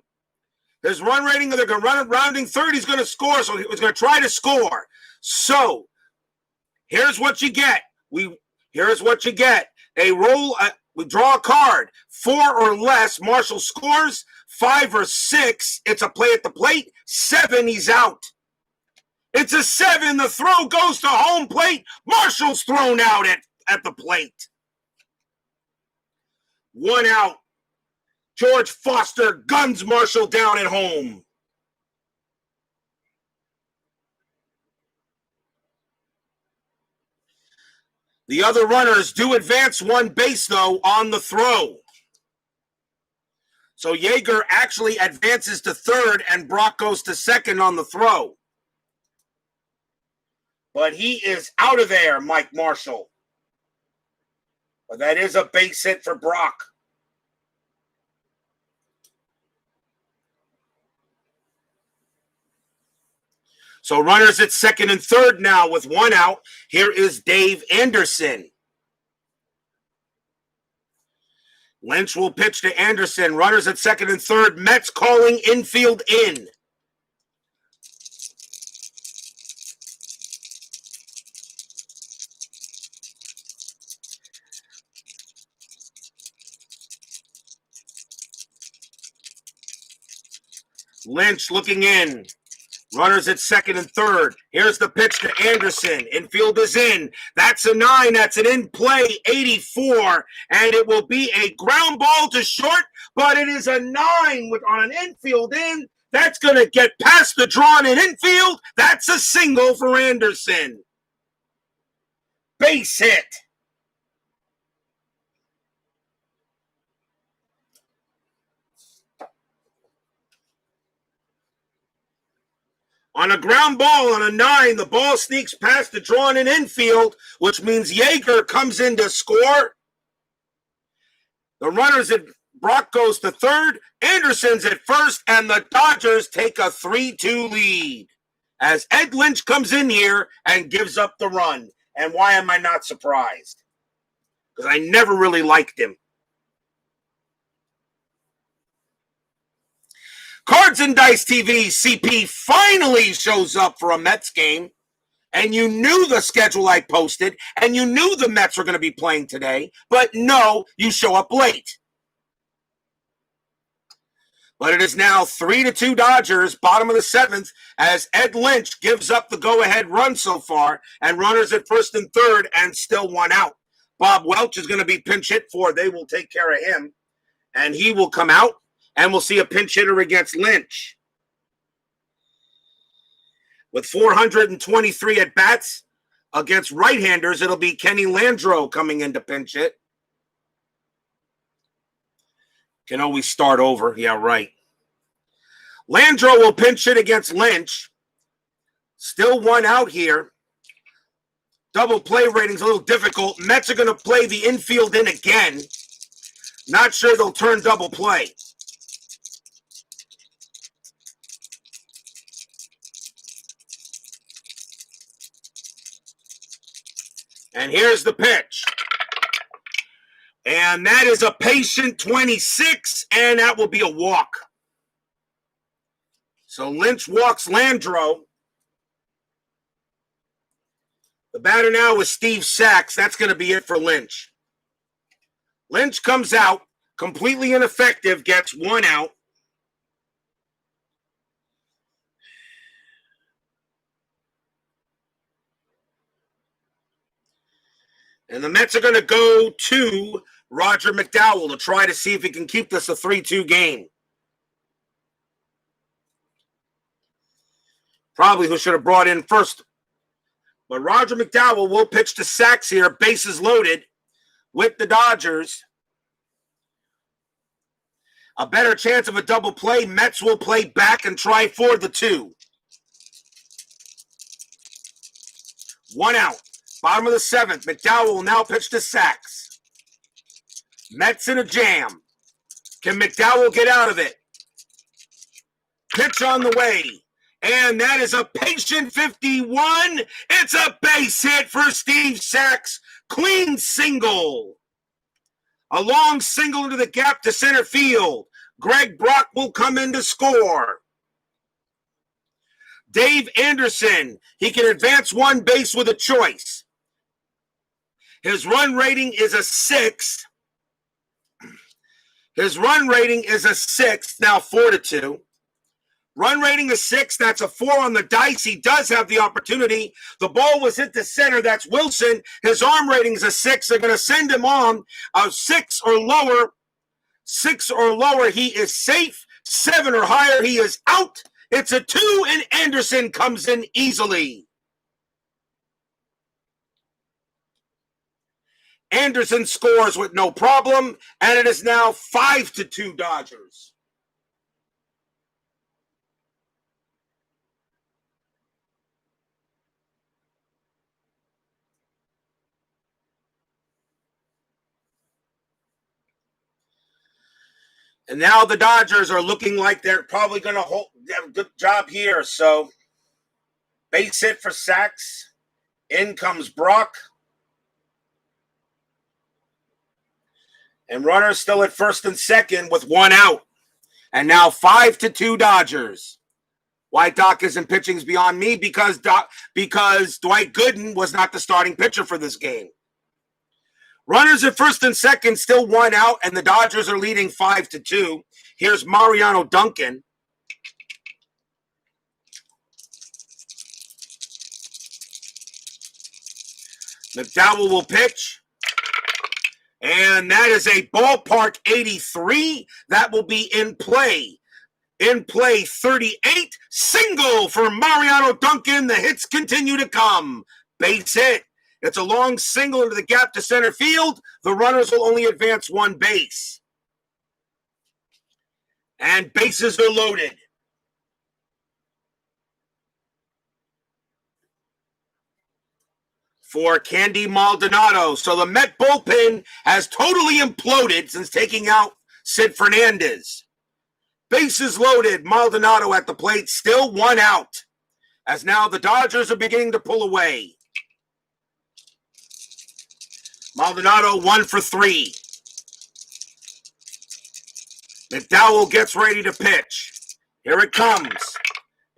His run rating, they're going to run it rounding third. He's going to score, so he's going to try to score. So here's what you get. Here's what you get. We draw a card. 4 or less, Marshall scores. 5 or 6, it's a play at the plate. 7, he's out. It's a 7. The throw goes to home plate. Marshall's thrown out at the plate. 1 out. George Foster guns Marshall down at home. The other runners do advance one base, though, on the throw. So Yeager actually advances to third, and Brock goes to second on the throw. But he is out of there, Mike Marshall. But that is a base hit for Brock. So runners at second and third now with 1 out. Here is Dave Anderson. Lynch will pitch to Anderson. Runners at second and third. Mets calling infield in. Lynch looking in. Runners at second and third. Here's the pitch to Anderson. Infield is in. That's a 9. That's an in-play 84. And it will be a ground ball to short, but it is a 9 on an infield in. That's going to get past the drawn in infield. That's a single for Anderson. Base hit. On a ground ball on a 9, the ball sneaks past the drawn in infield, which means Yeager comes in to score. The runners at Brock goes to third, Anderson's at first, and the Dodgers take a 3-2 lead as Ed Lynch comes in here and gives up the run. And why am I not surprised? Because I never really liked him. Cards and Dice TV, CP finally shows up for a Mets game. And you knew the schedule I posted, and you knew the Mets were going to be playing today, but no, you show up late. But it is now 3-2 Dodgers, bottom of the 7th, as Ed Lynch gives up the go-ahead run so far, and runners at first and third, and still 1 out. Bob Welch is going to be pinch hit for. They will take care of him, and he will come out. And we'll see a pinch hitter against Lynch. With 423 at-bats against right-handers, it'll be Kenny Landreau coming in to pinch hit. Can always start over. Yeah, right. Landreau will pinch hit against Lynch. Still 1 out here. Double play rating's a little difficult. Mets are going to play the infield in again. Not sure they'll turn double play. And here's the pitch. And that is a patient 26, and that will be a walk. So Lynch walks Landreau. The batter now is Steve Sachs. That's going to be it for Lynch. Lynch comes out, completely ineffective, gets 1 out. And the Mets are going to go to Roger McDowell to try to see if he can keep this a 3-2 game. Probably who should have brought in first. But Roger McDowell will pitch to Sachs here, bases loaded with the Dodgers. A better chance of a double play. Mets will play back and try for the 2. 1 out. Bottom of the 7th. McDowell will now pitch to Sachs. Mets in a jam. Can McDowell get out of it? Pitch on the way. And that is a patient 51. It's a base hit for Steve Sachs. Clean single. A long single into the gap to center field. Greg Brock will come in to score. Dave Anderson, he can advance one base with a choice. His run rating is a 6. His run rating is a 6, now 4-2. Run rating is 6, that's a 4 on the dice. He does have the opportunity. The ball was hit to center, that's Wilson. His arm rating is a 6. They're going to send him on a 6 or lower. 6 or lower, he is safe. 7 or higher, he is out. It's a 2, and Anderson comes in easily. Anderson scores with no problem, and it is now 5-2 Dodgers. And now the Dodgers are looking like they're probably going to have a good job here. So, base hit for Sachs. In comes Brock. And runners still at first and second with 1 out. And now 5-2 Dodgers. Why Doc isn't pitching is beyond me because Dwight Gooden was not the starting pitcher for this game. Runners at first and second, still 1 out, and the Dodgers are leading 5-2. Here's Mariano Duncan. McDowell will pitch. And that is a ballpark 83. That will be in play. In play 38. Single for Mariano Duncan. The hits continue to come. Base hit. It's a long single into the gap to center field. The runners will only advance one base. And bases are loaded. For Candy Maldonado. So the Met bullpen has totally imploded since taking out Sid Fernandez. Bases loaded. Maldonado at the plate. Still 1 out. As now the Dodgers are beginning to pull away. Maldonado 1 for 3. McDowell gets ready to pitch. Here it comes.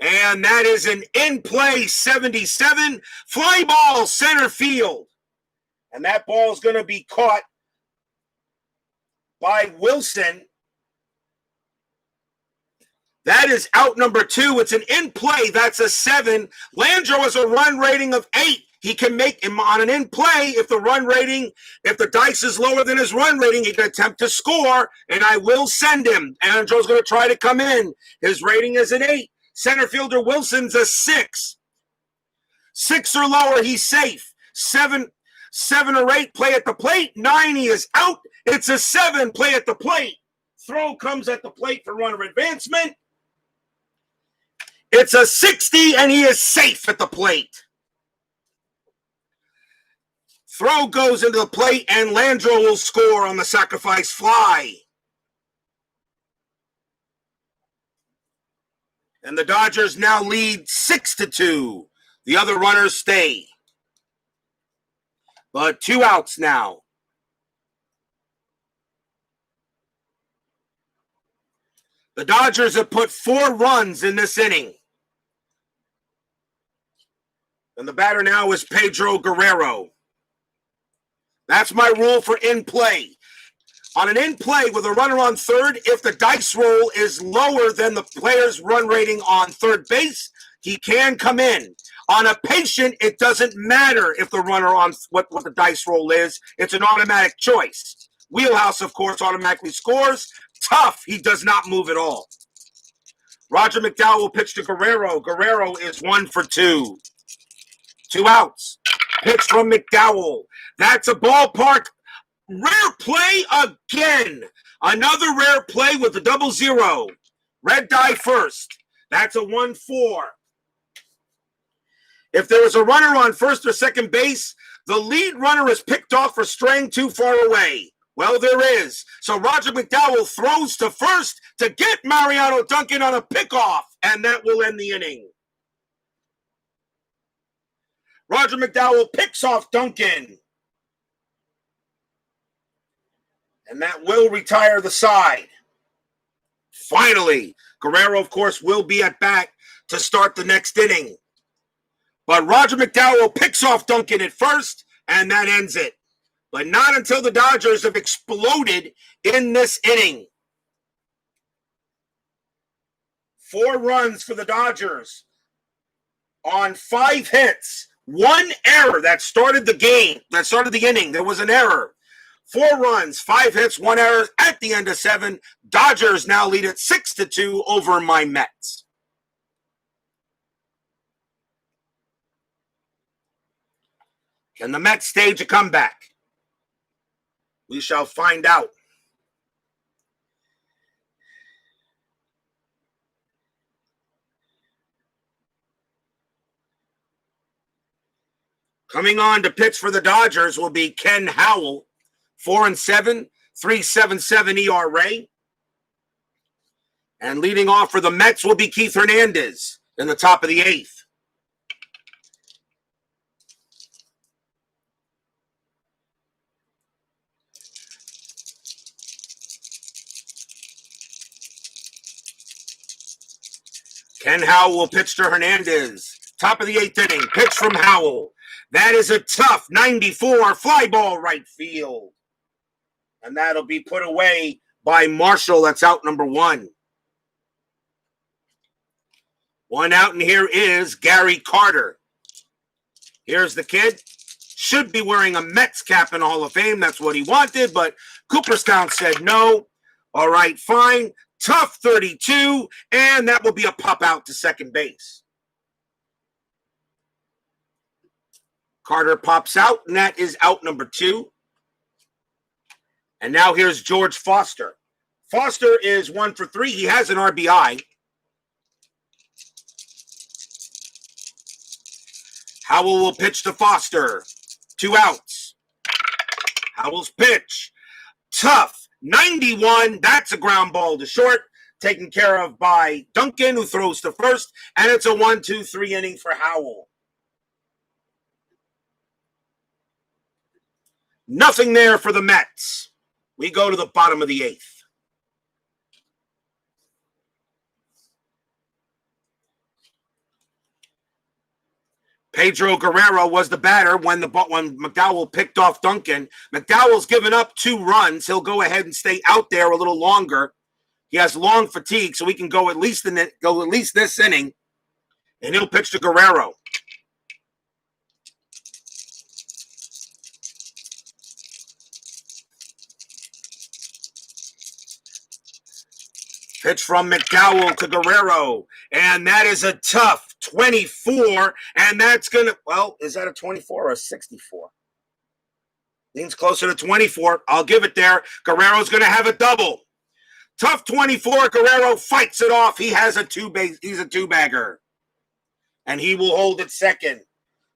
And that is an in-play 77. Fly ball center field. And that ball is going to be caught by Wilson. That is out number 2. It's an in-play. That's a 7. Landro has a run rating of 8. He can make him on an in-play if the dice is lower than his run rating, he can attempt to score, and I will send him. Andrew's going to try to come in. His rating is an 8. Center fielder Wilson's a 6. 6 or lower, he's safe. 7 or 8, play at the plate. 9, he is out. It's a 7, play at the plate. Throw comes at the plate for runner advancement. It's a 60, and he is safe at the plate. Throw goes into the plate, and Landro will score on the sacrifice fly. And the Dodgers now lead 6-2. The other runners stay. But 2 outs now. The Dodgers have put 4 runs in this inning. And the batter now is Pedro Guerrero. That's my rule for in-play. On an in-play with a runner on third, if the dice roll is lower than the player's run rating on third base, He can come in. On a patient, it doesn't matter if the runner on what the dice roll is. It's an automatic choice. Wheelhouse, of course, automatically scores. Tough, he does not move at all. Roger McDowell will pitch to Guerrero. Guerrero is 1 for 2. 2 outs. Pitch from McDowell. That's a ballpark. Rare play again. Another rare play with a 0-0. Red die first. That's a 1-4. If there is a runner on first or second base, the lead runner is picked off for straying too far away. Well, there is. So Roger McDowell throws to first to get Mariano Duncan on a pickoff, and that will end the inning. Roger McDowell picks off Duncan. And that will retire the side. Finally, Guerrero, of course, will be at bat to start the next inning. But Roger McDowell picks off Duncan at first, and that ends it. But not until the Dodgers have exploded in this inning. 4 runs for the Dodgers on 5 hits. 1 error that started the game, that started the inning. There was an error. 4 runs, 5 hits, 1 error at the end of 7. Dodgers now lead it 6-2 over my Mets. Can the Mets stage a comeback? We shall find out. Coming on to pitch for the Dodgers will be Ken Howell, 4-7, 3.77 ERA. And leading off for the Mets will be Keith Hernandez in the top of the 8th. Ken Howell will pitch to Hernandez. Top of the 8th inning. Pitch from Howell. That is a tough 94 fly ball right field. And that'll be put away by Marshall. That's out number 1. 1 out, and here is Gary Carter. Here's the kid. Should be wearing a Mets cap in the Hall of Fame. That's what he wanted, but Cooperstown said no. All right, fine. Tough 32, and that will be a pop out to second base. Carter pops out, and that is out number 2. And now here's George Foster. Foster is 1 for 3. He has an RBI. Howell will pitch to Foster. 2 outs. Howell's pitch. Tough. 91, that's a ground ball to short, taken care of by Duncan, who throws to first, and it's a 1-2-3 inning for Howell. Nothing there for the Mets. We go to the bottom of the 8th. Pedro Guerrero was the batter when McDowell picked off Duncan. McDowell's given up 2 runs. He'll go ahead and stay out there a little longer. He has long fatigue, so he can go at least this inning, and he'll pitch to Guerrero. Pitch from McDowell to Guerrero, and that is a tough 24, and that's going to, well, is that a 24 or a 64? Leans closer to 24. I'll give it there. Guerrero's going to have a double. Tough 24. Guerrero fights it off. He has he's a 2-bagger, and he will hold it second.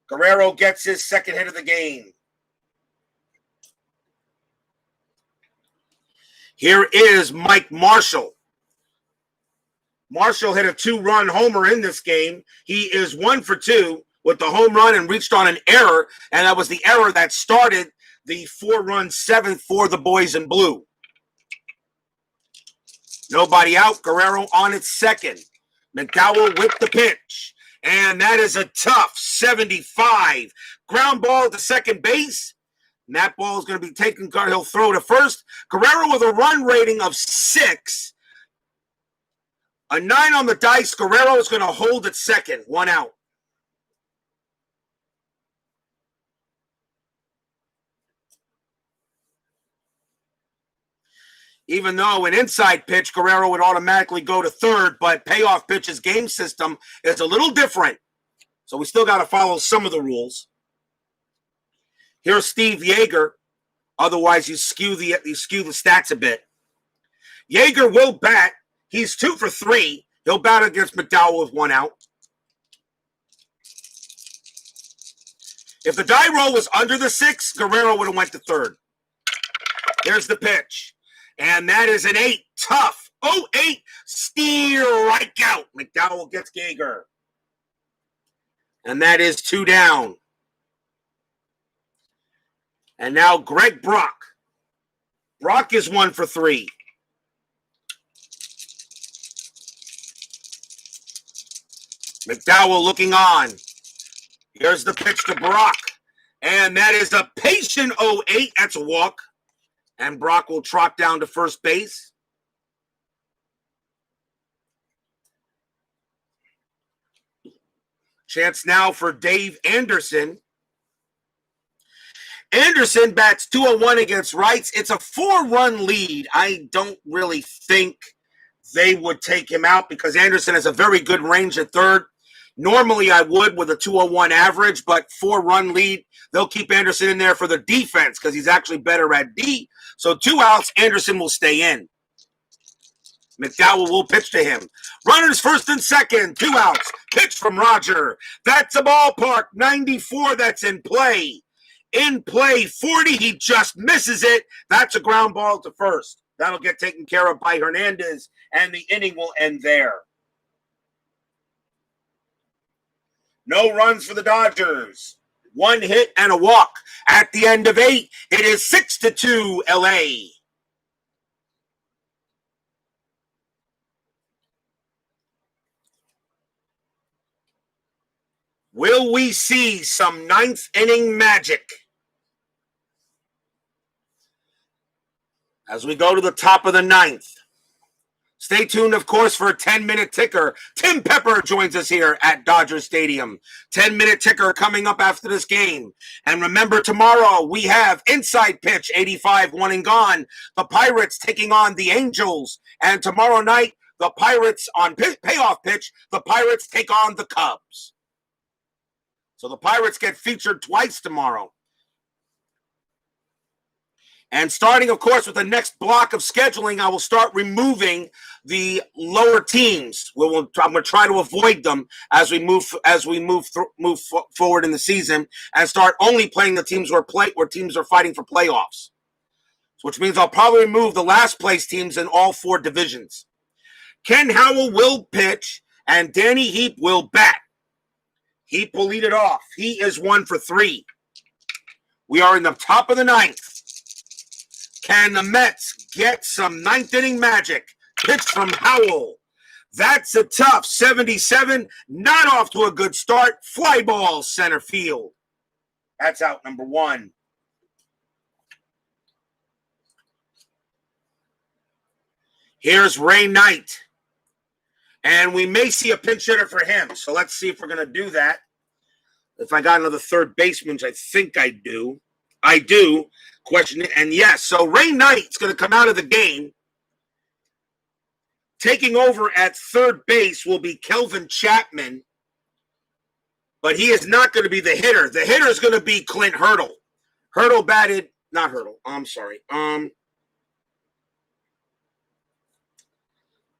Guerrero gets his second hit of the game. Here is Mike Marshall. Marshall hit a 2-run homer in this game. He is 1 for 2 with the home run and reached on an error, and that was the error that started the 4-run 7th for the boys in blue. Nobody out. Guerrero on its second. McDowell with the pitch, and that is a tough 75. Ground ball to second base. And that ball is going to be taken. He'll throw to first. Guerrero with a run rating of 6. A 9 on the dice. Guerrero is going to hold at second. 1 out. Even though an inside pitch, Guerrero would automatically go to third, but Payoff Pitch's game system is a little different. So we still got to follow some of the rules. Here's Steve Yeager. Otherwise, you skew the stats a bit. Yeager will bat. He's 2 for 3. He'll bat against McDowell with 1 out. If the die roll was under the 6, Guerrero would have went to third. Here's the pitch. And that is an 8. Tough. 0-8. Strikeout. McDowell gets Yeager. And that is 2 down. And now Greg Brock. Brock is 1 for 3. McDowell looking on. Here's the pitch to Brock. And that is a patient 0-8. That's a walk. And Brock will trot down to first base. Chance now for Dave Anderson. Anderson bats 201 against Wrights. It's a 4-run lead. I don't really think they would take him out because Anderson has a very good range at third. Normally I would with a 201 average, but 4-run lead, they'll keep Anderson in there for the defense because he's actually better at D. So 2 outs, Anderson will stay in. McDowell will pitch to him. Runners first and second, 2 outs. Pitch from Roger. That's a ballpark. 94, that's in play. In play, 40, he just misses it. That's a ground ball to first. That'll get taken care of by Hernandez, and the inning will end there. No runs for the Dodgers. 1 hit and a walk. At the end of 8, it is 6-2 LA. Will we see some 9th inning magic? As we go to the top of the 9th. Stay tuned, of course, for a 10-minute ticker. Tim Pepper joins us here at Dodger Stadium. 10-minute ticker coming up after this game. And remember, tomorrow we have Inside Pitch, 85, 1 and gone. The Pirates taking on the Angels. And tomorrow night, the Pirates on Payoff Pitch, the Pirates take on the Cubs. So the Pirates get featured twice tomorrow. And starting, of course, with the next block of scheduling, I will start removing the lower teams. I'm going to try to avoid them as we move forward in the season, and start only playing the teams where teams are fighting for playoffs. Which means I'll probably remove the last place teams in all 4 divisions. Ken Howell will pitch, and Danny Heap will bat. Heap will lead it off. He is 1 for 3. We are in the top of the 9th. Can the Mets get some 9th inning magic? Pitch from Howell. That's a tough 77. Not off to a good start. Fly ball center field. That's out number 1. Here's Ray Knight. And we may see a pinch hitter for him. So let's see if we're going to do that. If I got another third baseman, which I think I do. I do. Question it. And yes, so Ray Knight's going to come out of the game. Taking over at third base will be Kelvin Chapman. But he is not going to be the hitter. The hitter is going to be Clint Hurdle. Hurdle batted, not Hurdle. I'm sorry. Hold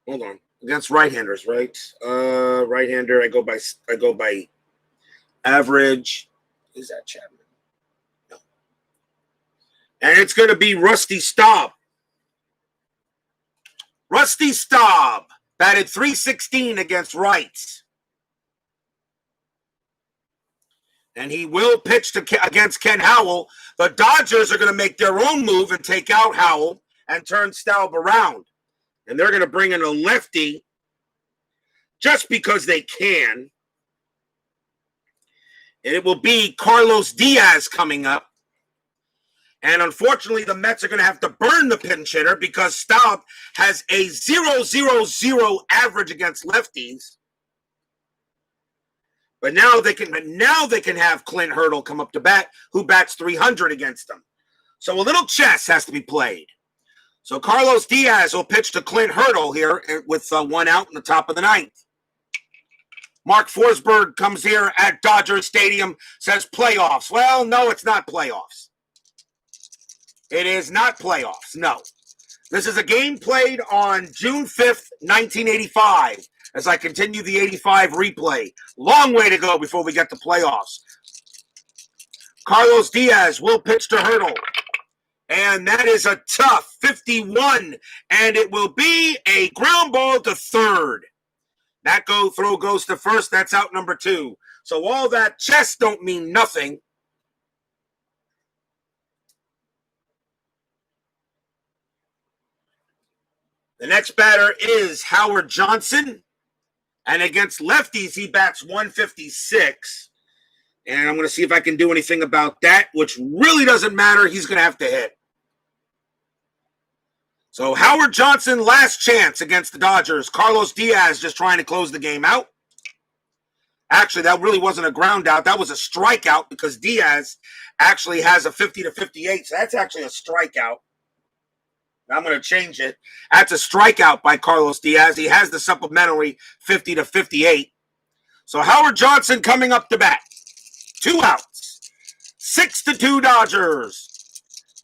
on. Against right-handers, right? Right-hander, I go by average. Is that Chapman? No. And it's going to be Rusty Staub. Rusty Staub batted .316 against rights. And he will pitch against Ken Howell. The Dodgers are going to make their own move and take out Howell and turn Staub around. And they're going to bring in a lefty just because they can. And it will be Carlos Diaz coming up. And unfortunately, the Mets are going to have to burn the pinch hitter because Staub has a 0.000 average against lefties. But now they can have Clint Hurdle come up to bat, who bats .300 against them. So a little chess has to be played. So Carlos Diaz will pitch to Clint Hurdle here with 1 out in the top of the 9th. Mark Forsberg comes here at Dodger Stadium, says playoffs. Well, no, it's not playoffs. It is not playoffs, no. This is a game played on June 5th, 1985, as I continue the 85 replay. Long way to go before we get to playoffs. Carlos Diaz will pitch to Hurdle. And that is a tough 51, and it will be a ground ball to third. That throw goes to first. That's out number 2. So all that chess don't mean nothing. The next batter is Howard Johnson. And against lefties, he bats .156. And I'm going to see if I can do anything about that, which really doesn't matter. He's going to have to hit. So Howard Johnson, last chance against the Dodgers. Carlos Diaz just trying to close the game out. Actually, that really wasn't a ground out. That was a strikeout because Diaz actually has a 50-58. So that's actually a strikeout. I'm going to change it. That's a strikeout by Carlos Diaz. He has the supplementary 50-58. So Howard Johnson coming up to bat. 2 outs. 6-2 Dodgers.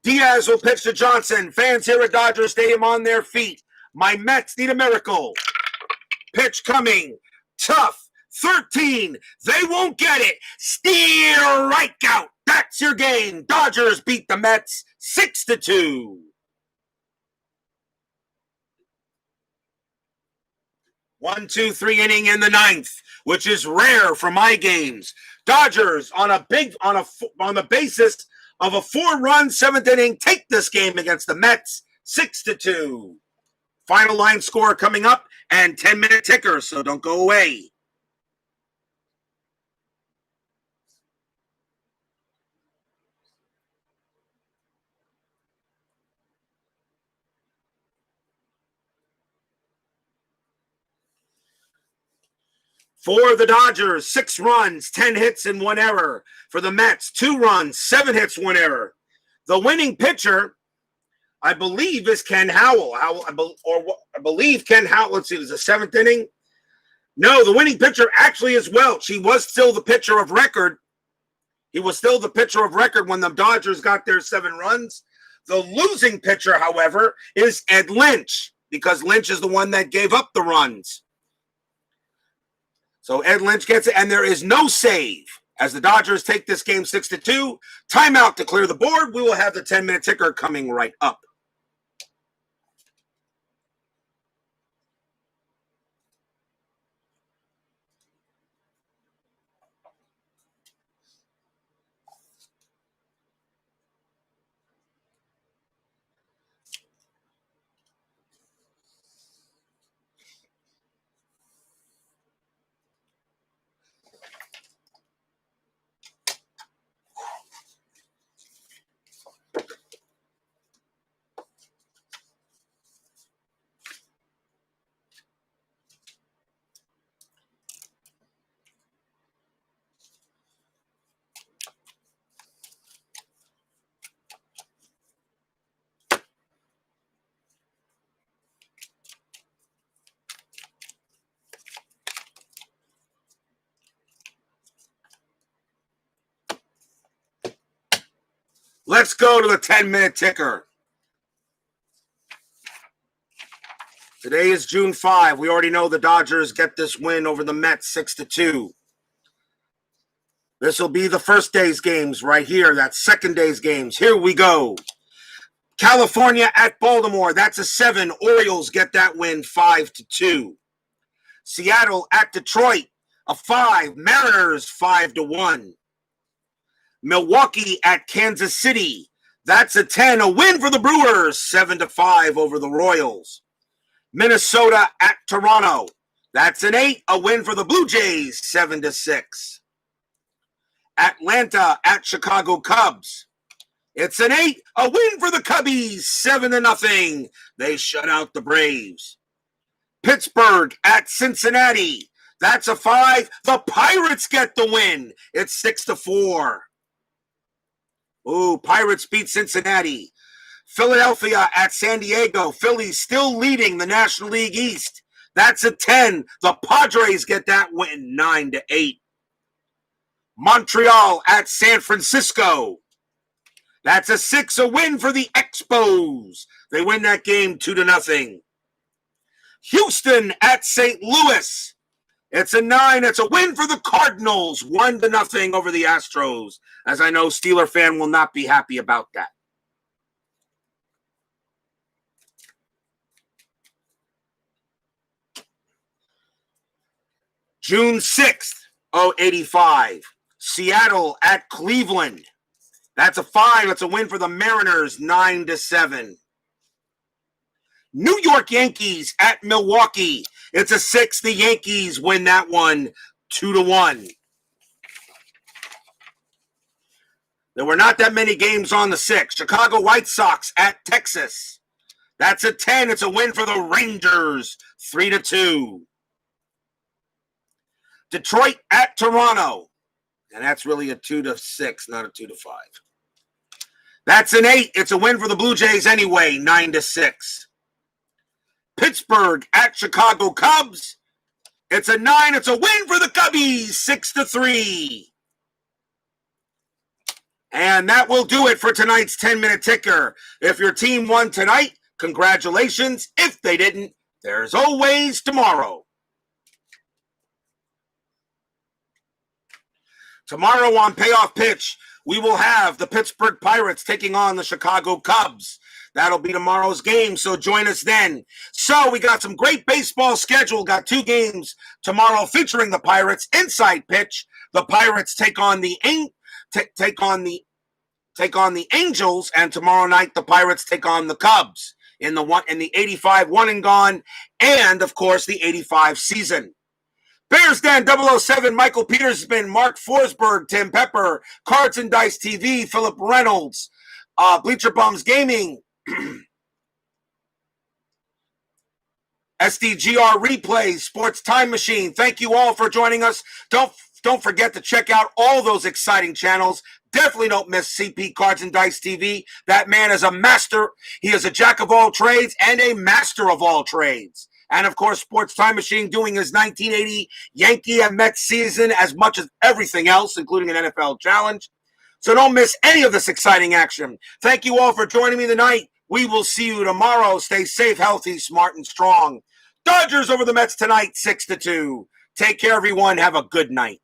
Diaz will pitch to Johnson. Fans here at Dodger Stadium on their feet. My Mets need a miracle. Pitch coming. Tough. 13. They won't get it. Strikeout. That's your game. Dodgers beat the Mets 6-2. 1, 2, 3 inning in the 9th, which is rare for my games. Dodgers on the basis of a 4-run 7th inning take this game against the Mets 6-2. Final line score coming up and 10-minute ticker, so don't go away. For the Dodgers, 6 runs, 10 hits, and 1 error. For the Mets, 2 runs, 7 hits, 1 error. The winning pitcher, I believe, is Ken Howell. I believe Ken Howell, let's see, it was the 7th inning. No, the winning pitcher actually is Welch. He was still the pitcher of record. He was still the pitcher of record when the Dodgers got their 7 runs. The losing pitcher, however, is Ed Lynch, because Lynch is the one that gave up the runs. So Ed Lynch gets it, and there is no save. As the Dodgers take this game 6-2, timeout to clear the board. We will have the 10-minute ticker coming right up. Let's go to the 10-minute ticker. Today is June 5. We already know the Dodgers get this win over the Mets 6-2. This will be the first day's games right here. That's second day's games. Here we go. California at Baltimore. That's a 7. Orioles get that win 5-2. Seattle at Detroit. A 5. Mariners 5-1. Milwaukee at Kansas City. That's a 10. A win for the Brewers 7-5 over the Royals. Minnesota at Toronto. That's an 8. A win for the Blue Jays 7-6. Atlanta at Chicago Cubs. It's an 8, a win for the Cubbies, 7-0. They shut out the Braves. Pittsburgh at Cincinnati. That's a 5. The Pirates get the win. It's 6-4. Ooh, Pirates beat Cincinnati. Philadelphia at San Diego. Phillies still leading the National League East. That's a 10. The Padres get that win, 9-8. Montreal at San Francisco. That's a 6, a win for the Expos. They win that game 2-0. Houston at St. Louis. It's a 9. It's a win for the Cardinals, 1-0 over the Astros. As I know, Steeler fan will not be happy about that. June 6th, 85. Seattle at Cleveland. That's a 5. It's a win for the Mariners, 9-7. New York Yankees at Milwaukee. It's a 6. The Yankees win that one, 2-1. There were not that many games on the 6. Chicago White Sox at Texas. That's a 10. It's a win for the Rangers, 3-2. Detroit at Toronto. And that's really a 2-6, not a 2-5. That's an 8. It's a win for the Blue Jays anyway, 9-6. Pittsburgh at Chicago Cubs. It's a 9. It's a win for the Cubbies, 6-3. And that will do it for tonight's 10-minute ticker. If your team won tonight, congratulations. If they didn't, there's always tomorrow. Tomorrow on Payoff Pitch, we will have the Pittsburgh Pirates taking on the Chicago Cubs. That'll be tomorrow's game, so join us then. So we got some great baseball schedule. Got 2 games tomorrow featuring the Pirates. Inside Pitch, the Pirates take on the Angels, and tomorrow night the Pirates take on the Cubs in the 85 one and gone, and of course the 85 season. Bears Den 007, Michael Petersman, Mark Forsberg, Tim Pepper, Cards and Dice TV, Philip Reynolds, Bleacher Bums Gaming, SDGR Replays, Sports Time Machine. Thank you all for joining us. Don't forget to check out all those exciting channels. Definitely don't miss CP Cards and Dice TV. That man is a master. He is a jack of all trades and a master of all trades. And, of course, Sports Time Machine doing his 1980 Yankee and Mets season as much as everything else, including an NFL challenge. So don't miss any of this exciting action. Thank you all for joining me tonight. We will see you tomorrow. Stay safe, healthy, smart, and strong. Dodgers over the Mets tonight, 6-2. Take care, everyone. Have a good night.